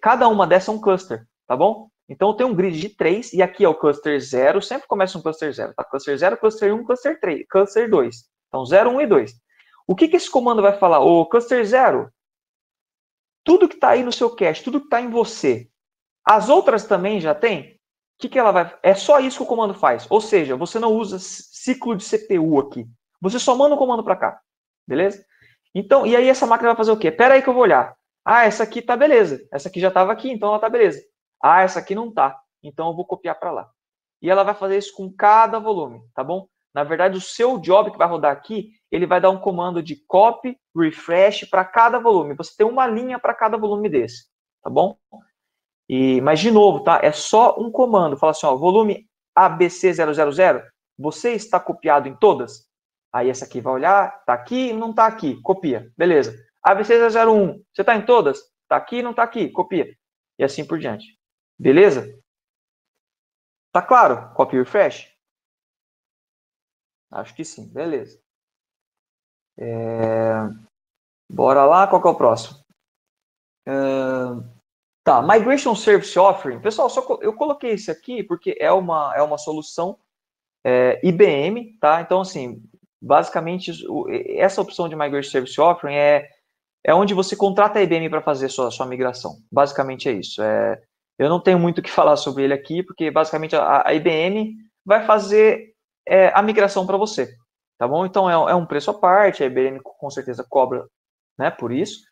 cada uma dessas é um cluster, tá bom? Então tem um grid de 3 e aqui é o cluster 0, sempre começa um cluster 0, tá? Cluster 0, cluster 1, cluster 3, cluster 2. Então 0, 1 e 2. O que esse comando vai falar? Ô, cluster 0, tudo que está aí no seu cache, tudo que está em você, as outras também já tem? O que ela vai... É só isso que o comando faz. Ou seja, você não usa ciclo de CPU aqui. Você só manda o comando para cá. Beleza? Então, e aí essa máquina vai fazer o quê? Pera aí que eu vou olhar. Essa aqui tá beleza. Essa aqui já estava aqui, então ela tá beleza. Essa aqui não tá. Então eu vou copiar para lá. E ela vai fazer isso com cada volume, tá bom? Na verdade, o seu job que vai rodar aqui, ele vai dar um comando de copy, refresh para cada volume. Você tem uma linha para cada volume desse, tá bom? Mas, de novo, tá? É só um comando. Fala assim, ó, volume ABC000, você está copiado em todas? Aí essa aqui vai olhar, tá aqui, não tá aqui, copia. Beleza. ABC001, você tá em todas? Tá aqui, não tá aqui, copia. E assim por diante. Beleza? Tá claro? Copy refresh? Acho que sim, beleza. Bora lá, qual que é o próximo? Tá, Migration Service Offering. Pessoal, eu coloquei esse aqui porque é uma solução IBM, tá? Então, assim, basicamente, essa opção de Migration Service Offering é onde você contrata a IBM para fazer sua migração. Basicamente é isso. Eu não tenho muito o que falar sobre ele aqui, porque basicamente a IBM vai fazer a migração para você, tá bom? Então é um preço à parte, a IBM com certeza cobra, né, por isso,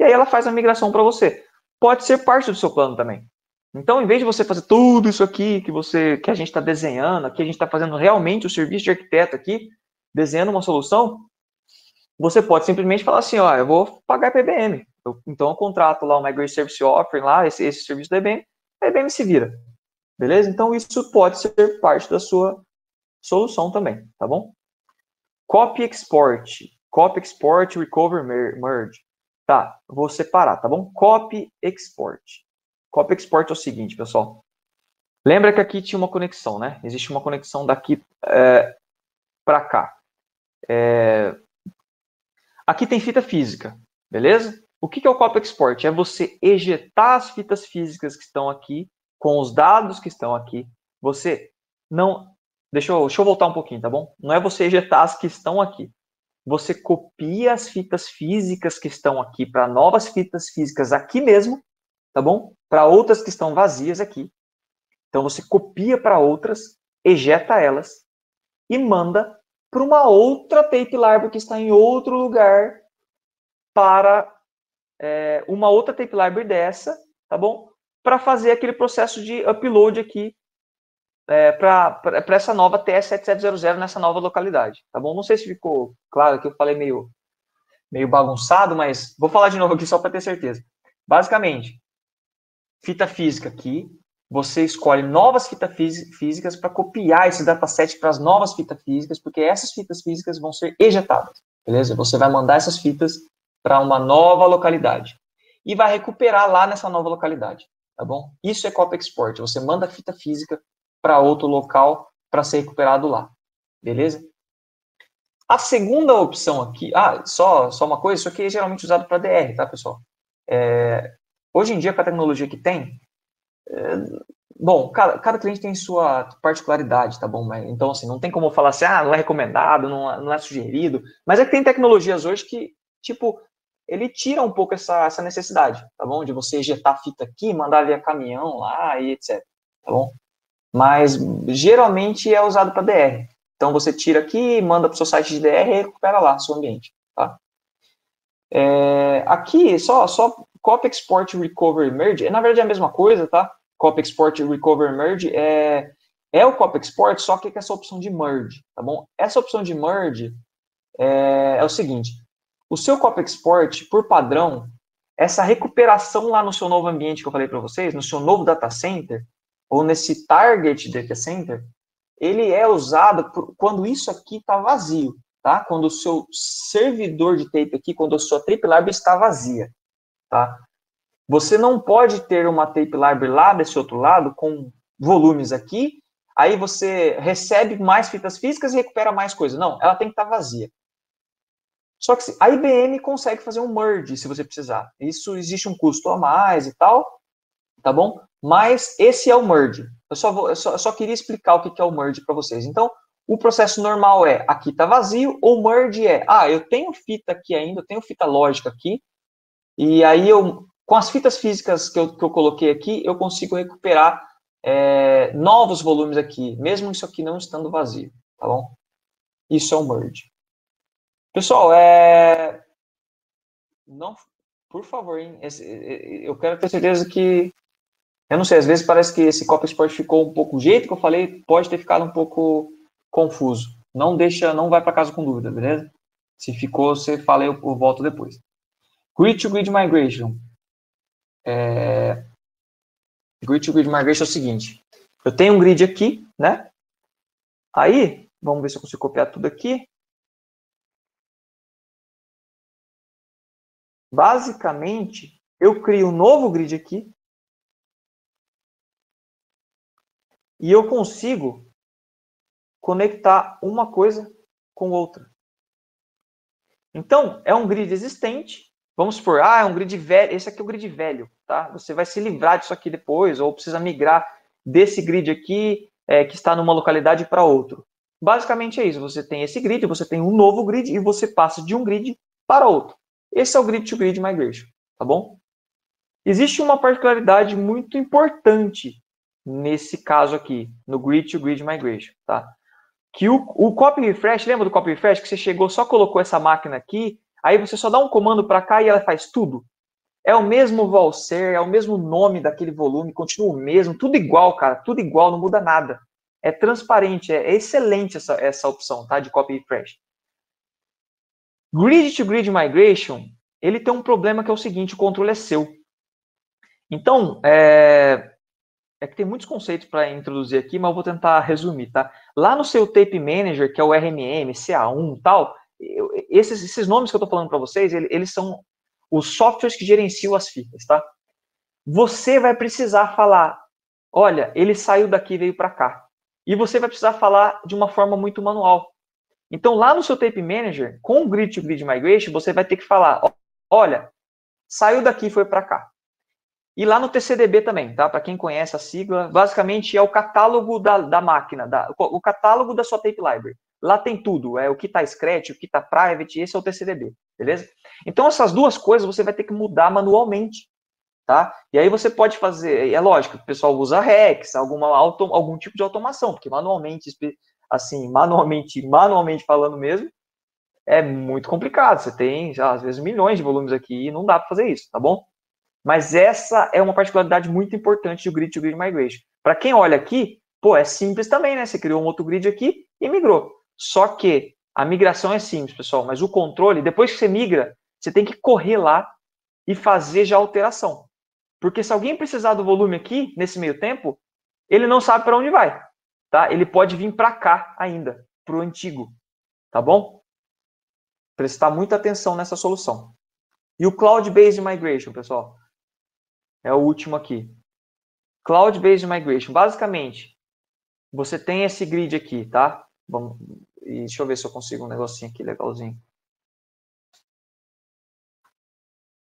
e aí ela faz a migração para você. Pode ser parte do seu plano também. Então, em vez de você fazer tudo isso aqui que a gente está desenhando, aqui a gente está fazendo realmente o serviço de arquiteto aqui, desenhando uma solução, você pode simplesmente falar assim, ó, eu vou pagar para a IBM. Então eu contrato lá o Migration Service Offering, lá, esse serviço da IBM, a IBM se vira. Beleza? Então isso pode ser parte da sua solução também, tá bom? Copy Export, Recover, Merge. Tá, vou separar, tá bom? Copy Export. Copy Export é o seguinte, pessoal. Lembra que aqui tinha uma conexão, né? Existe uma conexão daqui para cá. Aqui tem fita física, beleza? O que é o Copy Export? É você ejetar as fitas físicas que estão aqui, com os dados que estão aqui. Você não... Deixa eu voltar um pouquinho, tá bom? Não é você ejetar as que estão aqui. Você copia as fitas físicas que estão aqui para novas fitas físicas aqui mesmo, tá bom? Para outras que estão vazias aqui. Então você copia para outras, ejeta elas e manda para uma outra tape library que está em outro lugar para uma outra tape library dessa, tá bom? Para fazer aquele processo de upload aqui para essa nova TS7700 nessa nova localidade, tá bom? Não sei se ficou claro que eu falei meio bagunçado, mas vou falar de novo aqui só para ter certeza. Basicamente, fita física aqui, você escolhe novas fitas físicas para copiar esse dataset para as novas fitas físicas, porque essas fitas físicas vão ser ejetadas, beleza? Você vai mandar essas fitas para uma nova localidade e vai recuperar lá nessa nova localidade, tá bom? Isso é copy export, você manda a fita física para outro local para ser recuperado lá, beleza? A segunda opção aqui, só uma coisa, isso aqui é geralmente usado para DR, tá, pessoal? Hoje em dia, com a tecnologia que tem, bom, cada cliente tem sua particularidade, tá bom? Então, assim, não tem como falar assim, não é recomendado, não é sugerido, mas é que tem tecnologias hoje que, tipo, ele tira um pouco essa necessidade, tá bom? De você ejetar a fita aqui, mandar via caminhão lá e etc, tá bom? Mas, geralmente, é usado para DR. Então, você tira aqui, manda para o seu site de DR e recupera lá seu ambiente, tá? Aqui, só Copy Export Recover Merge, na verdade é a mesma coisa, tá? Copy Export Recover Merge é o Copy Export, só que com essa opção de Merge, tá bom? Essa opção de Merge é o seguinte, o seu Copy Export, por padrão, essa recuperação lá no seu novo ambiente que eu falei para vocês, no seu novo data center, ou nesse target data center, ele é usado quando isso aqui está vazio, tá? Quando o seu servidor de tape aqui, quando a sua tape library está vazia, tá? Você não pode ter uma tape library lá desse outro lado com volumes aqui, aí você recebe mais fitas físicas e recupera mais coisa. Não, ela tem que estar vazia. Só que a IBM consegue fazer um merge se você precisar. Isso existe um custo a mais e tal, tá bom? Mas esse é o merge. Eu só queria explicar o que é o merge para vocês. Então, o processo normal aqui está vazio, o merge eu tenho fita aqui ainda, eu tenho fita lógica aqui, e aí com as fitas físicas que eu coloquei aqui, eu consigo recuperar novos volumes aqui, mesmo isso aqui não estando vazio, tá bom? Isso é o merge. Pessoal, não, por favor, hein? Eu quero ter certeza que eu não sei, às vezes parece que esse Copy Export ficou um pouco, o jeito que eu falei, pode ter ficado um pouco confuso. Não vai para casa com dúvida, beleza? Se ficou, você fala, eu volto depois. Grid to Grid Migration. Grid to Grid Migration é o seguinte. Eu tenho um grid aqui, né? Aí, vamos ver se eu consigo copiar tudo aqui. Basicamente, eu crio um novo grid aqui. E eu consigo conectar uma coisa com outra. Então, é um grid existente. Vamos supor, é um grid velho. Esse aqui é o grid velho, tá? Você vai se livrar disso aqui depois, ou precisa migrar desse grid aqui, que está numa localidade para outro. Basicamente é isso. Você tem esse grid, você tem um novo grid e você passa de um grid para outro. Esse é o grid-to-grid migration, tá bom? Existe uma particularidade muito importante nesse caso aqui, no grid-to-grid migration, tá? Que o copy refresh, lembra do copy refresh que você chegou, só colocou essa máquina aqui, aí você só dá um comando para cá e ela faz tudo? É o mesmo valser, é o mesmo nome daquele volume, continua o mesmo, tudo igual, cara, tudo igual, não muda nada. É transparente, é excelente essa opção, tá, de copy refresh. Grid to grid migration, ele tem um problema que é o seguinte, o controle é seu. Então, que tem muitos conceitos para introduzir aqui, mas eu vou tentar resumir, tá? Lá no seu Tape Manager, que é o RMM, CA1 e tal, esses nomes que eu estou falando para vocês, eles são os softwares que gerenciam as fitas, tá? Você vai precisar falar, olha, ele saiu daqui e veio para cá. E você vai precisar falar de uma forma muito manual. Então, lá no seu Tape Manager, com o Grid to Grid Migration, você vai ter que falar, olha, saiu daqui e foi para cá. E lá no TCDB também, tá? Para quem conhece a sigla, basicamente é o catálogo da máquina, o catálogo da sua tape library. Lá tem tudo, o que está Scratch, o que está private, esse é o TCDB, beleza? Então essas duas coisas você vai ter que mudar manualmente, tá? E aí você pode fazer, é lógico, o pessoal usa Rex, algum tipo de automação, porque manualmente, assim, manualmente falando mesmo, é muito complicado. Você tem, às vezes, milhões de volumes aqui e não dá para fazer isso, tá bom? Mas essa é uma particularidade muito importante do Grid to Grid Migration. Para quem olha aqui, pô, é simples também, né? Você criou um outro grid aqui e migrou. Só que a migração é simples, pessoal, mas o controle, depois que você migra, você tem que correr lá e fazer já a alteração. Porque se alguém precisar do volume aqui, nesse meio tempo, ele não sabe para onde vai, tá? Ele pode vir para cá ainda, para o antigo, tá bom? Prestar muita atenção nessa solução. E o Cloud-Based Migration, pessoal? É o último aqui. Cloud-Based Migration. Basicamente, você tem esse grid aqui, tá? Deixa eu ver se eu consigo um negocinho aqui legalzinho.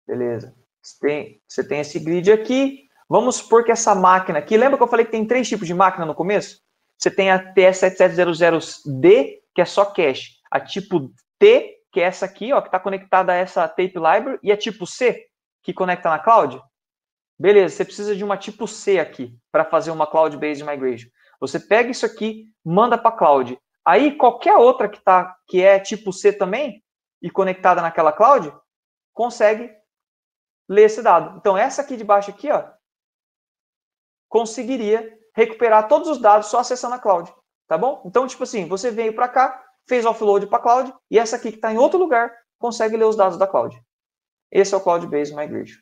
Beleza. Você tem esse grid aqui. Vamos supor que essa máquina aqui... Lembra que eu falei que tem 3 tipos de máquina no começo? Você tem a TS7700D, que é só cache. A tipo T, que é essa aqui, ó, que está conectada a essa tape library. E a tipo C, que conecta na cloud. Beleza, você precisa de uma tipo C aqui para fazer uma Cloud-Based Migration. Você pega isso aqui, manda para a cloud. Aí qualquer outra que é tipo C também e conectada naquela cloud, consegue ler esse dado. Então essa aqui de baixo aqui, ó, conseguiria recuperar todos os dados só acessando a cloud, tá bom? Então tipo assim, você veio para cá, fez offload para a cloud e essa aqui que está em outro lugar consegue ler os dados da cloud. Esse é o Cloud-Based Migration.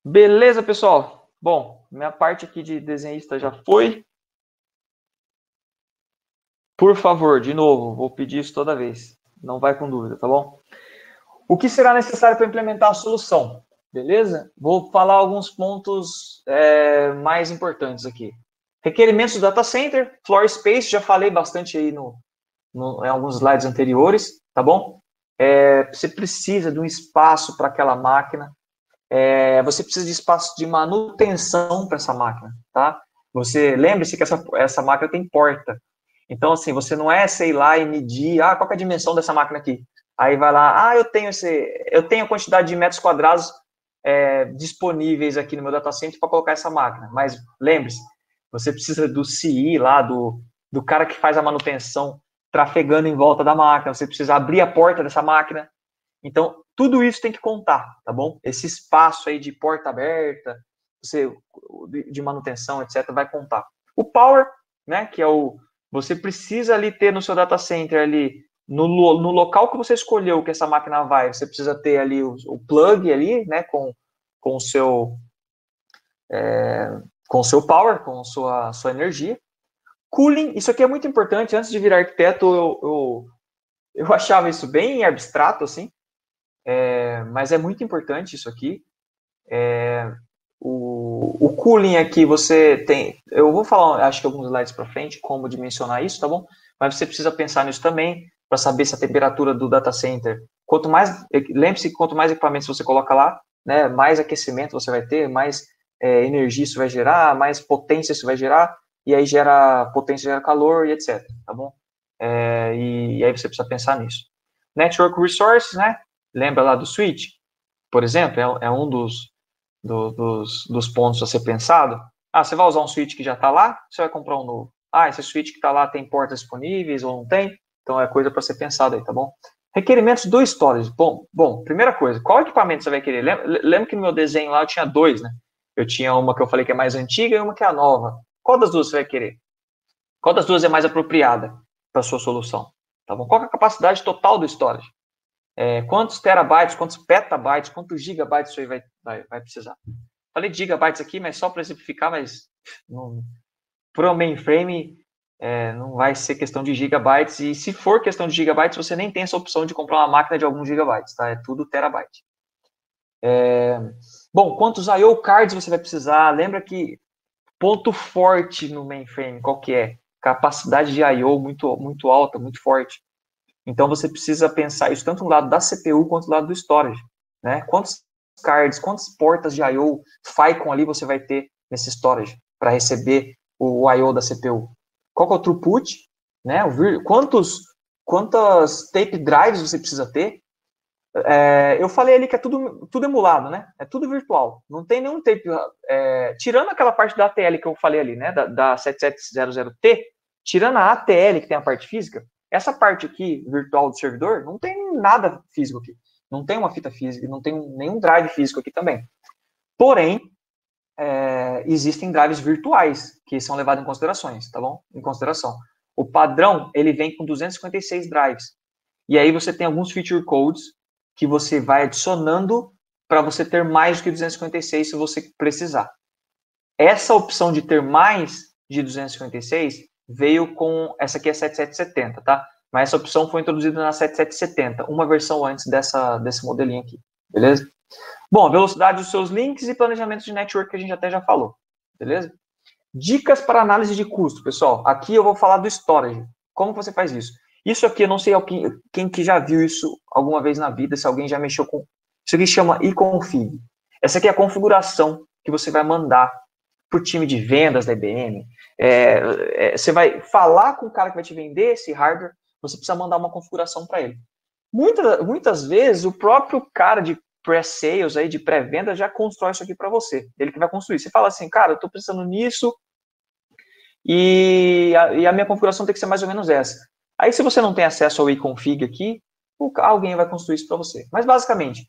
Beleza, pessoal? Bom, minha parte aqui de desenhista já foi. Por favor, de novo, vou pedir isso toda vez. Não vai com dúvida, tá bom? O que será necessário para implementar a solução? Beleza? Vou falar alguns pontos mais importantes aqui. Requerimentos do data center, floor space, já falei bastante aí em alguns slides anteriores, tá bom? Você precisa de um espaço para aquela máquina. Você precisa de espaço de manutenção para essa máquina, tá? Lembre-se que essa máquina tem porta. Então, assim, você não sei lá e medir, qual é a dimensão dessa máquina aqui? Aí vai lá, eu tenho a quantidade de metros quadrados disponíveis aqui no meu data center para colocar essa máquina. Mas lembre-se, você precisa do CI lá, do cara que faz a manutenção trafegando em volta da máquina, você precisa abrir a porta dessa máquina. Então, tudo isso tem que contar, tá bom? Esse espaço aí de porta aberta, de manutenção, etc., vai contar. O power, né, que é você precisa ali ter no seu data center ali, no local que você escolheu que essa máquina vai, você precisa ter ali o plug ali, né, com o seu power, com a sua energia. Cooling, isso aqui é muito importante. Antes de virar arquiteto, eu achava isso bem abstrato, assim, mas é muito importante isso aqui. O cooling aqui você tem... Eu vou falar, acho que alguns slides para frente, como dimensionar isso, tá bom? Mas você precisa pensar nisso também. para saber se a temperatura do data center, quanto mais, lembre-se que quanto mais equipamentos você coloca lá, né, mais aquecimento você vai ter, mais energia isso vai gerar, mais potência isso vai gerar, e aí gera potência, gera calor e etc, tá bom? E aí você precisa pensar nisso. Network Resources, né? Lembra lá do switch? Por exemplo, é um dos pontos a ser pensado. Você vai usar um switch que já está lá, você vai comprar um novo. Esse switch que está lá tem portas disponíveis ou não tem? Então é coisa para ser pensado aí, tá bom? Requerimentos do storage. Bom, primeira coisa, qual equipamento você vai querer? Lembra que no meu desenho lá eu tinha dois, né? Eu tinha uma que eu falei que é mais antiga e uma que é a nova. Qual das duas você vai querer? Qual das duas é mais apropriada para a sua solução? Tá bom? Qual é a capacidade total do storage? Quantos terabytes, quantos petabytes, quantos gigabytes isso aí vai precisar? Falei de gigabytes aqui, mas só para exemplificar, mas para o mainframe não vai ser questão de gigabytes, e se for questão de gigabytes, você nem tem essa opção de comprar uma máquina de alguns gigabytes, tá? É tudo terabyte. Bom, quantos I/O cards você vai precisar? Lembra que ponto forte no mainframe, qual que é? Capacidade de I/O muito, muito alta, muito forte. Então, você precisa pensar isso tanto no lado da CPU quanto no lado do storage, né? Quantos cards, quantas portas de I/O FICON ali você vai ter nesse storage para receber o I/O da CPU? Qual que é o throughput, né? Quantas tape drives você precisa ter? Eu falei ali que é tudo emulado, né? É tudo virtual. Não tem nenhum tape... tirando aquela parte da ATL que eu falei ali, né? Da 7700T, tirando a ATL, que tem a parte física, essa parte aqui, virtual do servidor, não tem nada físico aqui. Não tem uma fita física, não tem nenhum drive físico aqui também. Porém, existem drives virtuais, que são levados em considerações, tá bom? Em consideração. O padrão, ele vem com 256 drives. E aí você tem alguns feature codes que você vai adicionando para você ter mais do que 256 se você precisar. Essa opção de ter mais de 256 veio com, essa aqui é 7770, tá? Mas essa opção foi introduzida na 7770, uma versão antes desse modelinho aqui, beleza? Bom, velocidade dos seus links e planejamento de network que a gente até já falou, beleza? Dicas para análise de custo, pessoal. Aqui eu vou falar do storage. Como você faz isso? Isso aqui, eu não sei quem que já viu isso alguma vez na vida, se alguém já mexeu com... Isso aqui chama eConfig. Essa aqui é a configuração que você vai mandar para o time de vendas da IBM. Você vai falar com o cara que vai te vender esse hardware, você precisa mandar uma configuração para ele. Muitas vezes, o próprio cara de pré-sales, de pré-venda, já constrói isso aqui para você. Ele que vai construir. Você fala assim, cara, eu estou precisando nisso e a minha configuração tem que ser mais ou menos essa. Aí, se você não tem acesso ao eConfig aqui, alguém vai construir isso para você. Mas, basicamente,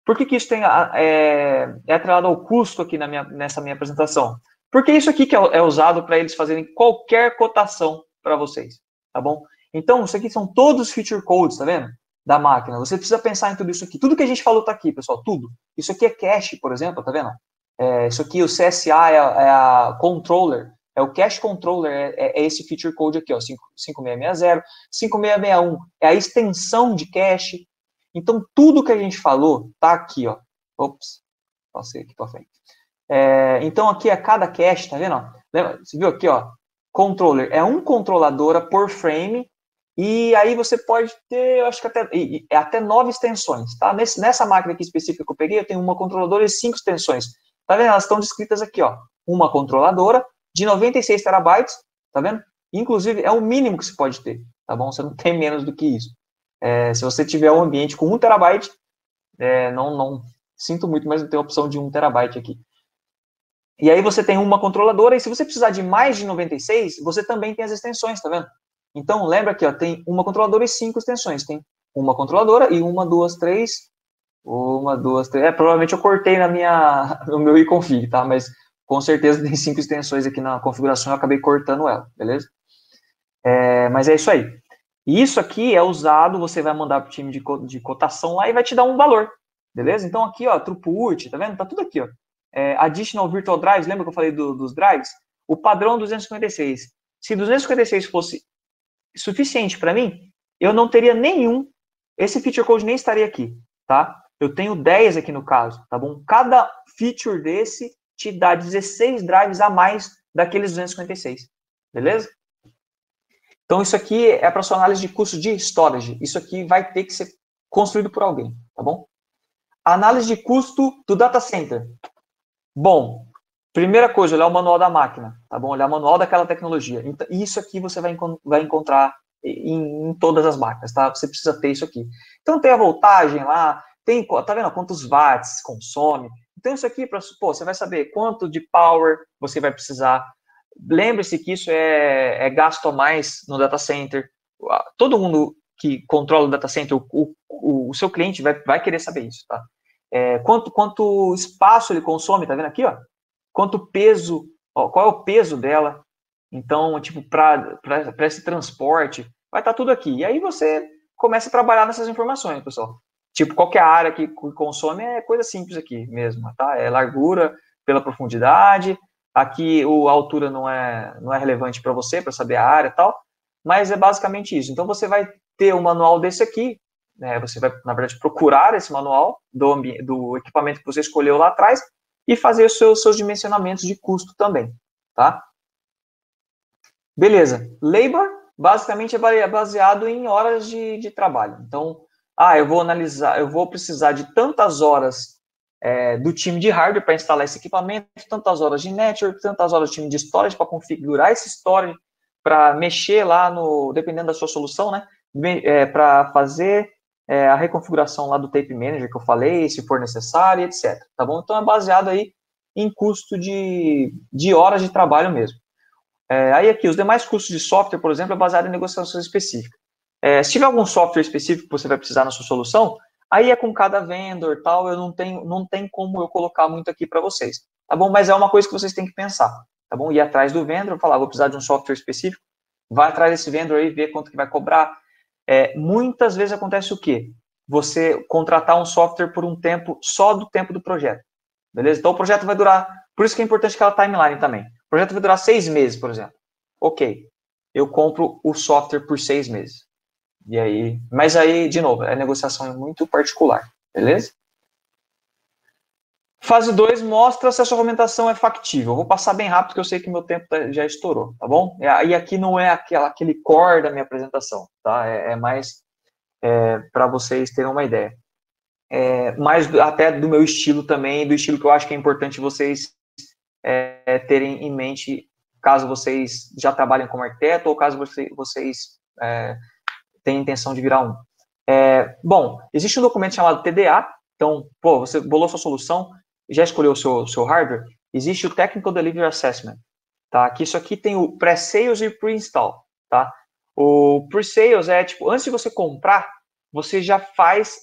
por que isso é atrelado ao custo aqui nessa minha apresentação? Porque isso aqui que é usado para eles fazerem qualquer cotação para vocês, tá bom? Então, isso aqui são todos os feature codes, tá vendo? Da máquina. Você precisa pensar em tudo isso aqui. Tudo que a gente falou tá aqui, pessoal, tudo. Isso aqui é cache, por exemplo, tá vendo? Isso aqui, o CSA é a controller. O cache controller é esse feature code aqui, ó, 5660, 5661 é a extensão de cache. Então, tudo que a gente falou tá aqui, ó. Ops, passei aqui para frente. Então, aqui é cada cache, tá vendo? Lembra? Você viu aqui, ó? Controller é um controladora por frame, e aí você pode ter, eu acho que até 9 extensões, tá? Nessa máquina aqui específica que eu peguei, eu tenho uma controladora e 5 extensões. Tá vendo? Elas estão descritas aqui, ó. Uma controladora de 96 terabytes, tá vendo? Inclusive, é o mínimo que você pode ter, tá bom? Você não tem menos do que isso. Se você tiver um ambiente com 1 terabyte, não sinto muito, mas não tem a opção de 1 terabyte aqui. E aí você tem uma controladora, e se você precisar de mais de 96, você também tem as extensões, tá vendo? Então, lembra aqui, ó, tem uma controladora e 5 extensões. Tem uma controladora e 1, 2, 3... 1, 2, 3... provavelmente eu cortei no meu eConfig, tá? Mas com certeza tem 5 extensões aqui na configuração, eu acabei cortando ela, beleza? Mas é isso aí. E isso aqui é usado, você vai mandar para o time de cotação lá e vai te dar um valor, beleza? Então aqui, ó, throughput, tá vendo? Tá tudo aqui, ó. Additional Virtual Drives, lembra que eu falei dos drives? O padrão 256. Se 256 fosse suficiente para mim, eu não teria nenhum, esse feature code nem estaria aqui, tá? Eu tenho 10 aqui no caso, tá bom? Cada feature desse te dá 16 drives a mais daqueles 256, beleza? Então, isso aqui é para sua análise de custo de storage. Isso aqui vai ter que ser construído por alguém, tá bom? Análise de custo do data center. Bom, primeira coisa, olhar o manual da máquina, tá bom? Olhar o manual daquela tecnologia. Então, isso aqui você vai encontrar em todas as máquinas, tá? Você precisa ter isso aqui. Então, tem a voltagem lá, tem, tá vendo quantos watts consome. Então, isso aqui, você vai saber quanto de power você vai precisar. Lembre-se que isso é gasto a mais no data center. Todo mundo que controla o data center, o seu cliente vai querer saber isso, tá? Quanto espaço ele consome, tá vendo aqui, ó? Quanto peso, ó, qual é o peso dela? Então, tipo, para esse transporte, vai estar tudo aqui. E aí você começa a trabalhar nessas informações, pessoal. Tipo, qualquer área que consome é coisa simples aqui mesmo, tá? É largura pela profundidade. Aqui a altura não é relevante para você, para saber a área e tal, mas é basicamente isso. Então, você vai ter um manual desse aqui, né? Você vai, na verdade, procurar esse manual do equipamento que você escolheu lá atrás e fazer os seus dimensionamentos de custo também, tá? Beleza. Labor, basicamente, é baseado em horas de trabalho. Então, eu vou precisar de tantas horas do time de hardware para instalar esse equipamento, tantas horas de network, tantas horas de time de storage para configurar esse storage, para mexer lá dependendo da sua solução, né? Para fazer a reconfiguração lá do Tape Manager que eu falei, se for necessário, etc. Tá bom? Então, é baseado aí em custo de horas de trabalho mesmo. Aí aqui, os demais custos de software, por exemplo, é baseado em negociações específicas. Se tiver algum software específico que você vai precisar na sua solução, aí é com cada vendor, tal, não tem como eu colocar muito aqui para vocês, tá bom? Mas é uma coisa que vocês têm que pensar, tá bom? Ir atrás do vendor, falar, vou precisar de um software específico, vai atrás desse vendor aí, ver quanto que vai cobrar. Muitas vezes acontece o quê? Você contratar um software por um tempo, só do tempo do projeto, beleza? Então, o projeto vai durar, por isso que é importante aquela timeline também. O projeto vai durar 6 meses, por exemplo. Ok, eu compro o software por 6 meses. E aí, mas aí, de novo, a negociação é muito particular, beleza? Fase 2 mostra se a sua argumentação é factível. Eu vou passar bem rápido, porque eu sei que meu tempo já estourou, tá bom? E aqui não é aquele core da minha apresentação, tá? É mais para vocês terem uma ideia. Mais até do meu estilo também, do estilo que eu acho que é importante vocês terem em mente, caso vocês já trabalhem como arquiteto ou caso vocês tenham intenção de virar um. Bom, existe um documento chamado TDA, então, você bolou sua solução, já escolheu o seu hardware, existe o Technical Delivery Assessment, tá? Que isso aqui tem o Pre-Sales e o Pre-Install, tá? O Pre-Sales tipo, antes de você comprar, você já faz,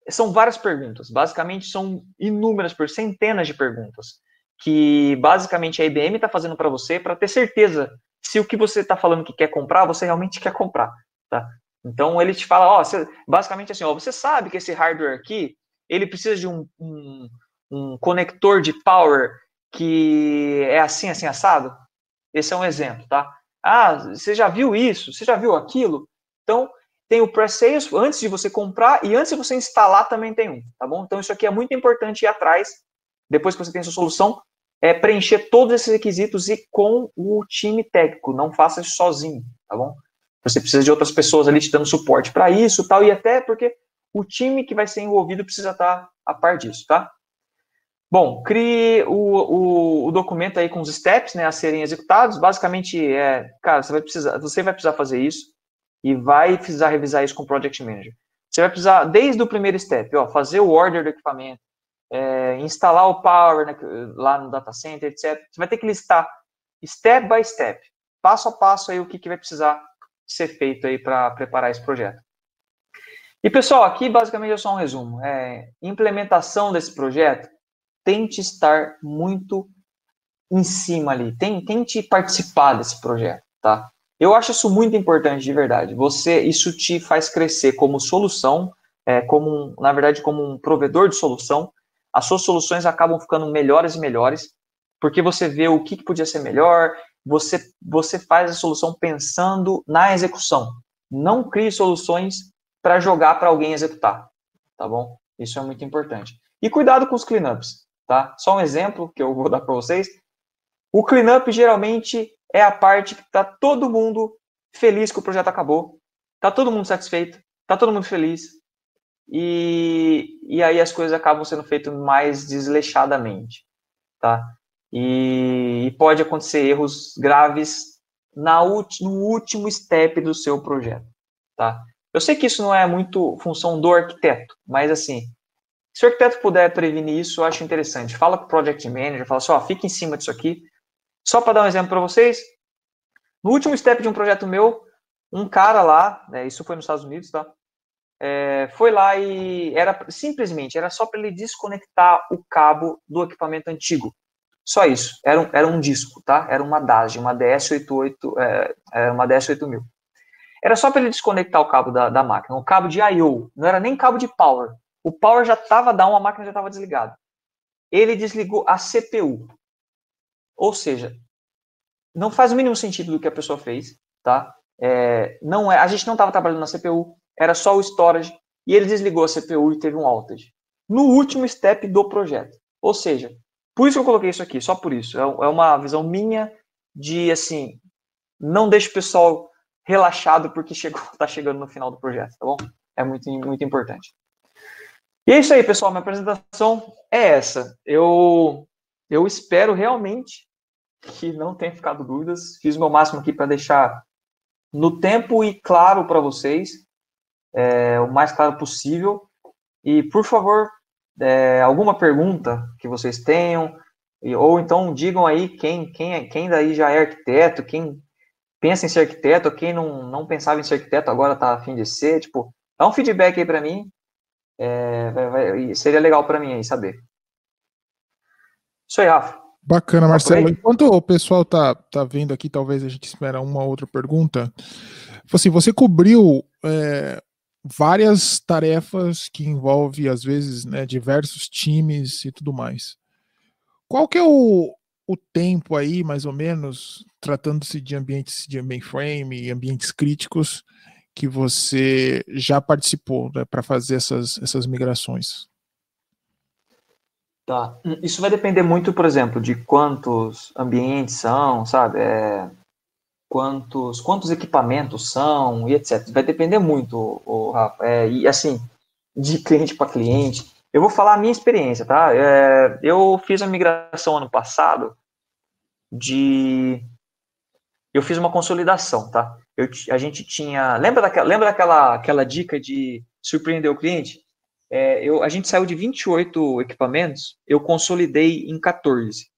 são várias perguntas, basicamente são inúmeras, centenas de perguntas, que basicamente a IBM está fazendo para você, para ter certeza se o que você está falando que quer comprar, você realmente quer comprar, tá? Então, ele te fala, basicamente assim, você sabe que esse hardware aqui, ele precisa de um conector de power que é assim, assim, assado? Esse é um exemplo, tá? Você já viu isso? Você já viu aquilo? Então, tem o pre-sales antes de você comprar e antes de você instalar também tem um, tá bom? Então, isso aqui é muito importante ir atrás, depois que você tem a sua solução, preencher todos esses requisitos e com o time técnico, não faça isso sozinho, tá bom? Você precisa de outras pessoas ali te dando suporte para isso, tal, e até porque o time que vai ser envolvido precisa estar a par disso, tá? Bom, crie o documento aí com os steps, né, a serem executados. Basicamente, cara, você vai precisar fazer isso e vai precisar revisar isso com o Project Manager. Você vai precisar, desde o primeiro step, fazer o order do equipamento, instalar o power, né, lá no data center, etc. Você vai ter que listar step by step, passo a passo aí o que vai precisar ser feito aí para preparar esse projeto. E pessoal, aqui basicamente é só um resumo. Implementação desse projeto, tente estar muito em cima ali, tente participar desse projeto, tá? Eu acho isso muito importante, de verdade. Isso te faz crescer como solução, na verdade, como um provedor de solução. As suas soluções acabam ficando melhores e melhores, porque você vê o que podia ser melhor, você faz a solução pensando na execução. Não crie soluções para jogar para alguém executar, tá bom? Isso é muito importante. E cuidado com os cleanups, tá? Só um exemplo que eu vou dar para vocês. O cleanup geralmente é a parte que está todo mundo feliz que o projeto acabou, tá todo mundo satisfeito, tá todo mundo feliz, e aí as coisas acabam sendo feitas mais desleixadamente, tá? E pode acontecer erros graves no último step do seu projeto, tá? Eu sei que isso não é muito função do arquiteto, mas assim, se o arquiteto puder prevenir isso, eu acho interessante. Fala com o project manager, fala assim, ó, fica em cima disso aqui. Só para dar um exemplo para vocês, no último step de um projeto meu, um cara lá, né, isso foi nos Estados Unidos, tá? Foi lá e era só para ele desconectar o cabo do equipamento antigo. Só isso. Era um disco, tá? Era uma DASG, uma DS88, era uma DS8000. Era só para ele desconectar o cabo da máquina, o cabo de I/O, não era nem cabo de power. O power já estava down, a máquina já estava desligada. Ele desligou a CPU. Ou seja, não faz o mínimo sentido do que a pessoa fez, tá? A gente não estava trabalhando na CPU, era só o storage, e ele desligou a CPU e teve um outage. No último step do projeto. Ou seja, por isso que eu coloquei isso aqui, só por isso. É uma visão minha de, assim, não deixe o pessoal relaxado porque está chegando no final do projeto, tá bom? É muito, muito importante. E é isso aí, pessoal. Minha apresentação é essa. Eu espero realmente que não tenha ficado dúvidas. Fiz o meu máximo aqui para deixar no tempo e claro para vocês, o mais claro possível. E, por favor, alguma pergunta que vocês tenham, ou então digam aí quem daí já é arquiteto, quem pensa em ser arquiteto, quem não pensava em ser arquiteto agora está a fim de ser, tipo, dá um feedback aí para mim, seria legal para mim aí saber. Isso aí, Rafa. Bacana, Marcelo. Enquanto o pessoal tá vendo aqui, talvez a gente espera uma outra pergunta. Assim, você cobriu várias tarefas que envolvem, às vezes, né, diversos times e tudo mais. Qual que é o tempo aí, mais ou menos, tratando-se de ambientes de mainframe e ambientes críticos, que você já participou, né, para fazer essas migrações? Tá. Isso vai depender muito, por exemplo, de quantos ambientes são, sabe? Quantos equipamentos são e etc. Vai depender muito, Rafa. E assim, de cliente para cliente. Eu vou falar a minha experiência, tá? Eu fiz a migração ano passado eu fiz uma consolidação, tá? A gente tinha... Lembra daquela dica de surpreender o cliente? A gente saiu de 28 equipamentos, eu consolidei em 14.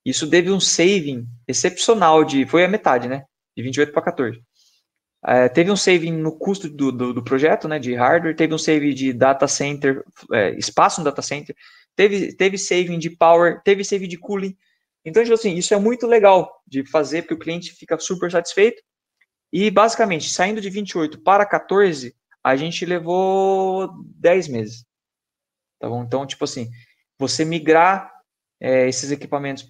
Isso teve um saving excepcional foi a metade, né? De 28 para 14. Teve um saving no custo do projeto, né? De hardware, teve um saving de data center, espaço no data center, teve saving de power, teve saving de cooling. Então, assim, isso é muito legal de fazer, porque o cliente fica super satisfeito. E, basicamente, saindo de 28 para 14, a gente levou 10 meses. Tá bom? Então, tipo assim, você migrar esses equipamentos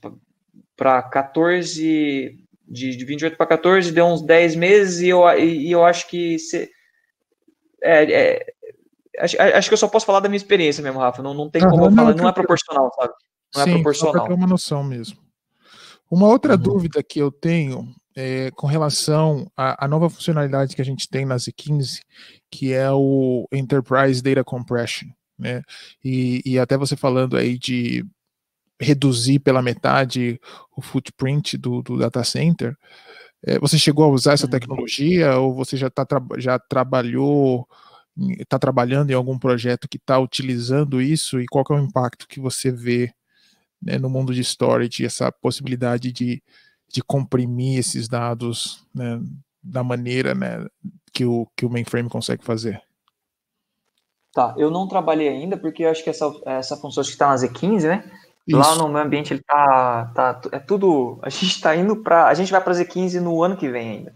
para 14, de 28 para 14, deu uns 10 meses, e eu acho que acho que eu só posso falar da minha experiência mesmo, Rafa. Não tem como eu falar, não é proporcional, sabe? Não é proporcional. Só para ter uma noção mesmo. Uma outra dúvida que eu tenho com relação à nova funcionalidade que a gente tem na Z15, que é o Enterprise Data Compression, né? E até você falando aí de reduzir pela metade o footprint do data center, você chegou a usar essa tecnologia ou você já trabalhou, está trabalhando em algum projeto que está utilizando isso, e qual que é o impacto que você vê, né, no mundo de storage, essa possibilidade de comprimir esses dados, né, da maneira, né, que o mainframe consegue fazer? Tá, eu não trabalhei ainda, porque eu acho que essa função está na Z15, né? Isso. Lá no meu ambiente ele é tudo, a gente vai para Z15 no ano que vem ainda.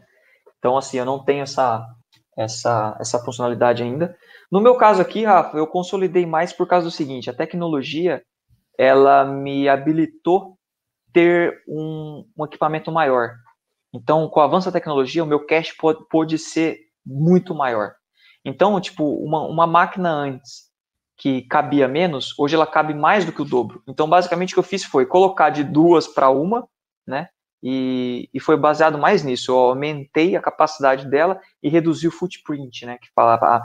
Então, assim, eu não tenho essa funcionalidade ainda. No meu caso aqui, Rafa, eu consolidei mais por causa do seguinte: a tecnologia, ela me habilitou ter um equipamento maior. Então, com o avanço da tecnologia, o meu cache pode ser muito maior. Então, tipo, uma máquina antes que cabia menos, hoje ela cabe mais do que o dobro. Então, basicamente, o que eu fiz foi colocar de 2 para 1, né? e foi baseado mais nisso. Eu aumentei a capacidade dela e reduzi o footprint, né, que fala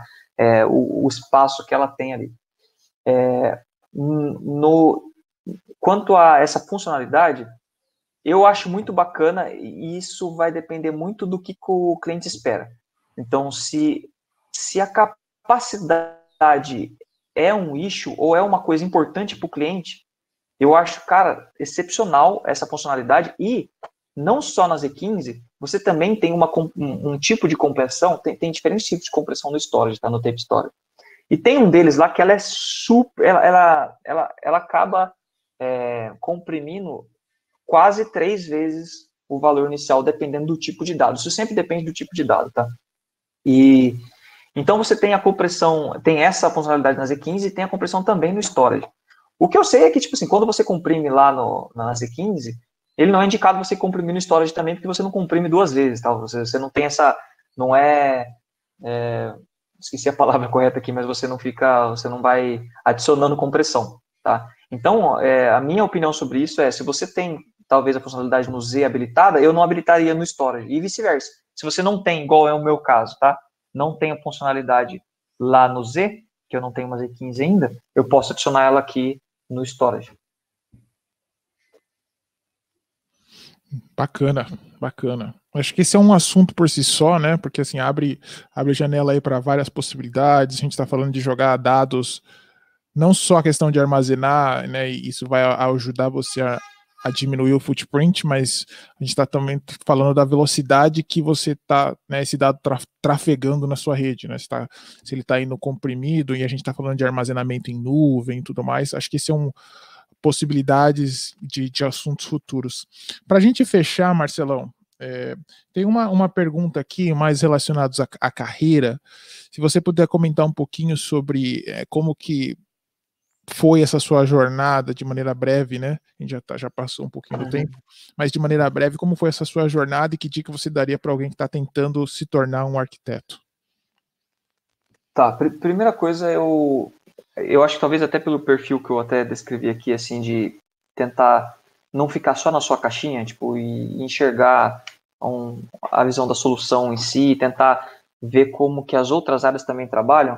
o espaço que ela tem ali. Quanto a essa funcionalidade, eu acho muito bacana e isso vai depender muito do que o cliente espera. Então, se a capacidade é um issue ou é uma coisa importante para o cliente, eu acho, cara, excepcional essa funcionalidade. E não só na Z15, você também tem um tipo de compressão, tem diferentes tipos de compressão no storage, tá? No tape storage. E tem um deles lá que ela é super, ela acaba comprimindo quase 3 vezes o valor inicial, dependendo do tipo de dado. Isso sempre depende do tipo de dado, tá? E então você tem a compressão, tem essa funcionalidade na Z15 e tem a compressão também no storage. O que eu sei é que, tipo assim, quando você comprime lá na Z15, ele não é indicado você comprimir no storage também, porque você não comprime 2 vezes, tá? Você não tem essa, não esqueci a palavra correta aqui, mas você não vai adicionando compressão, tá? Então, a minha opinião sobre isso se você tem talvez a funcionalidade no Z habilitada, eu não habilitaria no storage, e vice-versa. Se você não tem, igual é o meu caso, tá? Não tem a funcionalidade lá no Z, que eu não tenho uma Z15 ainda, eu posso adicionar ela aqui no storage. Bacana, bacana. Acho que esse é um assunto por si só, né? Porque assim, abre janela aí para várias possibilidades. A gente está falando de jogar dados, não só a questão de armazenar, né? E isso vai ajudar você a diminuir o footprint, mas a gente está também falando da velocidade que você está, né, esse dado trafegando na sua rede, né? Se ele está indo comprimido, e a gente está falando de armazenamento em nuvem e tudo mais. Acho que esse é possibilidades de assuntos futuros. Para a gente fechar, Marcelão, tem uma pergunta aqui mais relacionada à carreira. Se você puder comentar um pouquinho sobre como que foi essa sua jornada de maneira breve, né? A gente já passou um pouquinho do tempo, mas de maneira breve, como foi essa sua jornada e que dica você daria para alguém que está tentando se tornar um arquiteto? Tá, primeira coisa, eu acho que talvez até pelo perfil que eu até descrevi aqui, assim, de tentar não ficar só na sua caixinha, tipo, e enxergar a visão da solução em si, tentar ver como que as outras áreas também trabalham,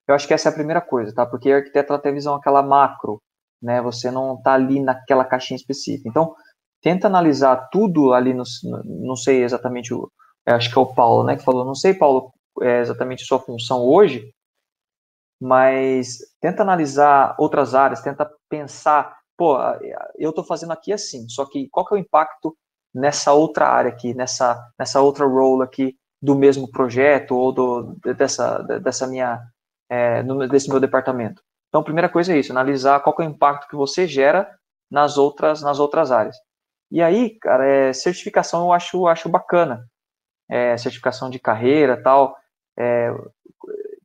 eu acho que essa é a primeira coisa, tá? Porque o arquiteto ela tem a visão aquela macro, né? Você não tá ali naquela caixinha específica. Então, tenta analisar tudo ali, não sei exatamente, acho que é o Paulo, né, que falou, não sei, Paulo, exatamente a sua função hoje, mas tenta analisar outras áreas, tenta pensar, pô, eu estou fazendo aqui assim, só que qual que é o impacto nessa outra área aqui, nessa outra role aqui do mesmo projeto ou desse meu departamento. Então, a primeira coisa é isso, analisar qual que é o impacto que você gera nas outras áreas. E aí, cara, certificação eu acho bacana, certificação de carreira, tal.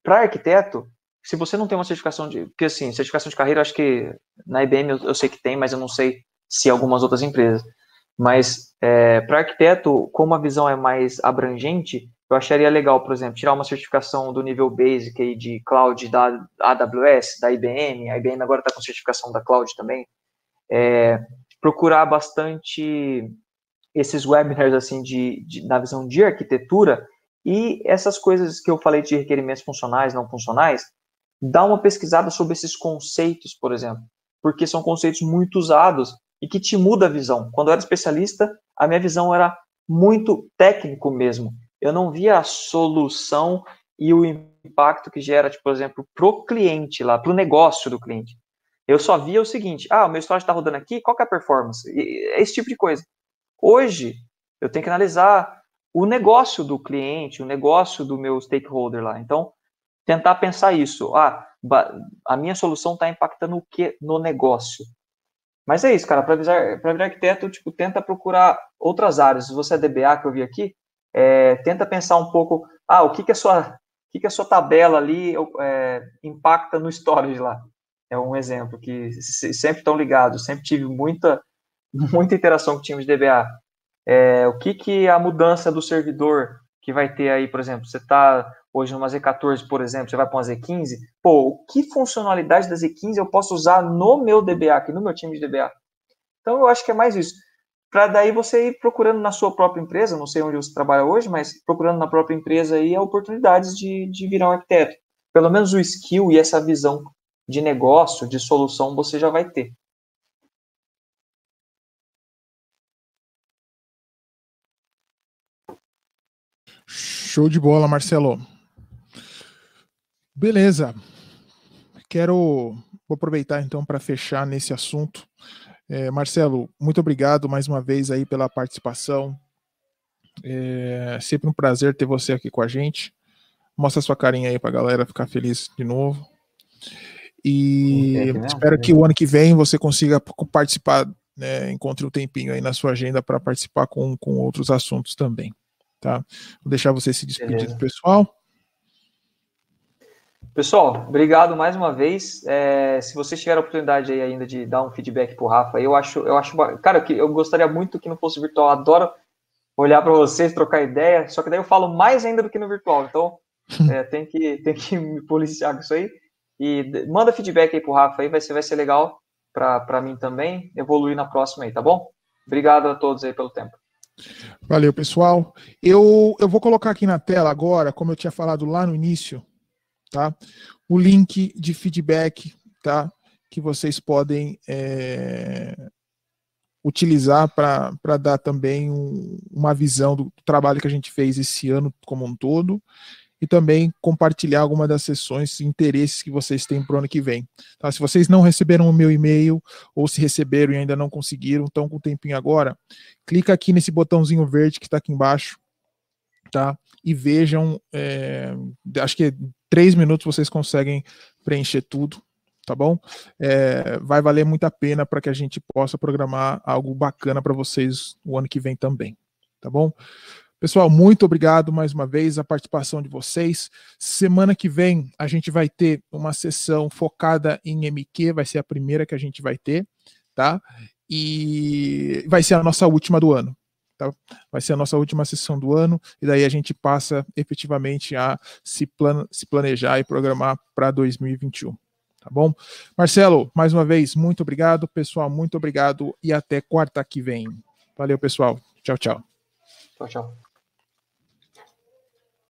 Para arquiteto, se você não tem uma certificação porque assim, certificação de carreira, eu acho que na IBM eu sei que tem, mas eu não sei se algumas outras empresas. Mas para arquiteto, como a visão é mais abrangente, eu acharia legal, por exemplo, tirar uma certificação do nível basic aí de cloud da AWS, da IBM. A IBM agora está com certificação da cloud também. Procurar bastante esses webinars assim na visão de arquitetura e essas coisas que eu falei de requerimentos funcionais, não funcionais, dá uma pesquisada sobre esses conceitos, por exemplo, porque são conceitos muito usados e que te muda a visão. Quando eu era especialista, a minha visão era muito técnico mesmo. Eu não via a solução e o impacto que gera, tipo, por exemplo, pro cliente lá, pro negócio do cliente. Eu só via o seguinte, o meu storage está rodando aqui, qual que é a performance? Esse tipo de coisa. Hoje, eu tenho que analisar o negócio do cliente, o negócio do meu stakeholder lá. Então, tentar pensar isso. A minha solução está impactando o que no negócio? Mas é isso, cara. Para virar arquiteto, tipo, tenta procurar outras áreas. Se você é DBA, que eu vi aqui, tenta pensar um pouco, o que a sua tabela ali impacta no storage lá. É um exemplo que sempre estão ligados. Sempre tive muita interação com o time de DBA. O que a mudança do servidor que vai ter aí, por exemplo, você está hoje numa Z14, por exemplo, você vai para uma Z15, o que funcionalidade da Z15 eu posso usar no meu DBA, aqui no meu time de DBA? Então, eu acho que é mais isso. para daí você ir procurando na sua própria empresa, não sei onde você trabalha hoje, mas procurando na própria empresa aí oportunidades de virar um arquiteto. Pelo menos o skill e essa visão de negócio, de solução, você já vai ter. Show de bola, Marcelo. Beleza. Vou aproveitar então para fechar nesse assunto. Marcelo, muito obrigado mais uma vez aí pela participação. É sempre um prazer ter você aqui com a gente. Mostra sua carinha aí para a galera ficar feliz de novo. E espero que o ano que vem você consiga participar, né, encontre um tempinho aí na sua agenda para participar com outros assuntos também. Tá? Vou deixar você se despedir do pessoal. Pessoal, obrigado mais uma vez. Se vocês tiverem a oportunidade aí ainda de dar um feedback pro Rafa, eu acho, cara, que eu gostaria muito que não fosse virtual. Adoro olhar para vocês, trocar ideia. Só que daí eu falo mais ainda do que no virtual. Então, tem que me policiar com isso aí. E manda feedback aí pro Rafa aí, vai ser legal para mim também evoluir na próxima aí, tá bom? Obrigado a todos aí pelo tempo. Valeu, pessoal. Eu vou colocar aqui na tela agora, como eu tinha falado lá no início, tá? O link de feedback, tá? Que vocês podem utilizar para dar também uma visão do trabalho que a gente fez esse ano como um todo e também compartilhar alguma das sessões e interesses que vocês têm para o ano que vem. Tá? Se vocês não receberam o meu e-mail ou se receberam e ainda não conseguiram, estão com um tempinho agora, clica aqui nesse botãozinho verde que está aqui embaixo, tá? E vejam, acho que 3 minutos vocês conseguem preencher tudo, tá bom? Vai valer muito a pena para que a gente possa programar algo bacana para vocês o ano que vem também, tá bom? Pessoal, muito obrigado mais uma vez a participação de vocês. Semana que vem a gente vai ter uma sessão focada em MQ, vai ser a primeira que a gente vai ter, tá? E vai ser a nossa última do ano. Tá? Vai ser a nossa última sessão do ano, e daí a gente passa efetivamente a se planejar e programar para 2021. Tá bom? Marcelo, mais uma vez, muito obrigado. Pessoal, muito obrigado e até quarta que vem. Valeu, pessoal. Tchau, tchau. Tchau, tchau.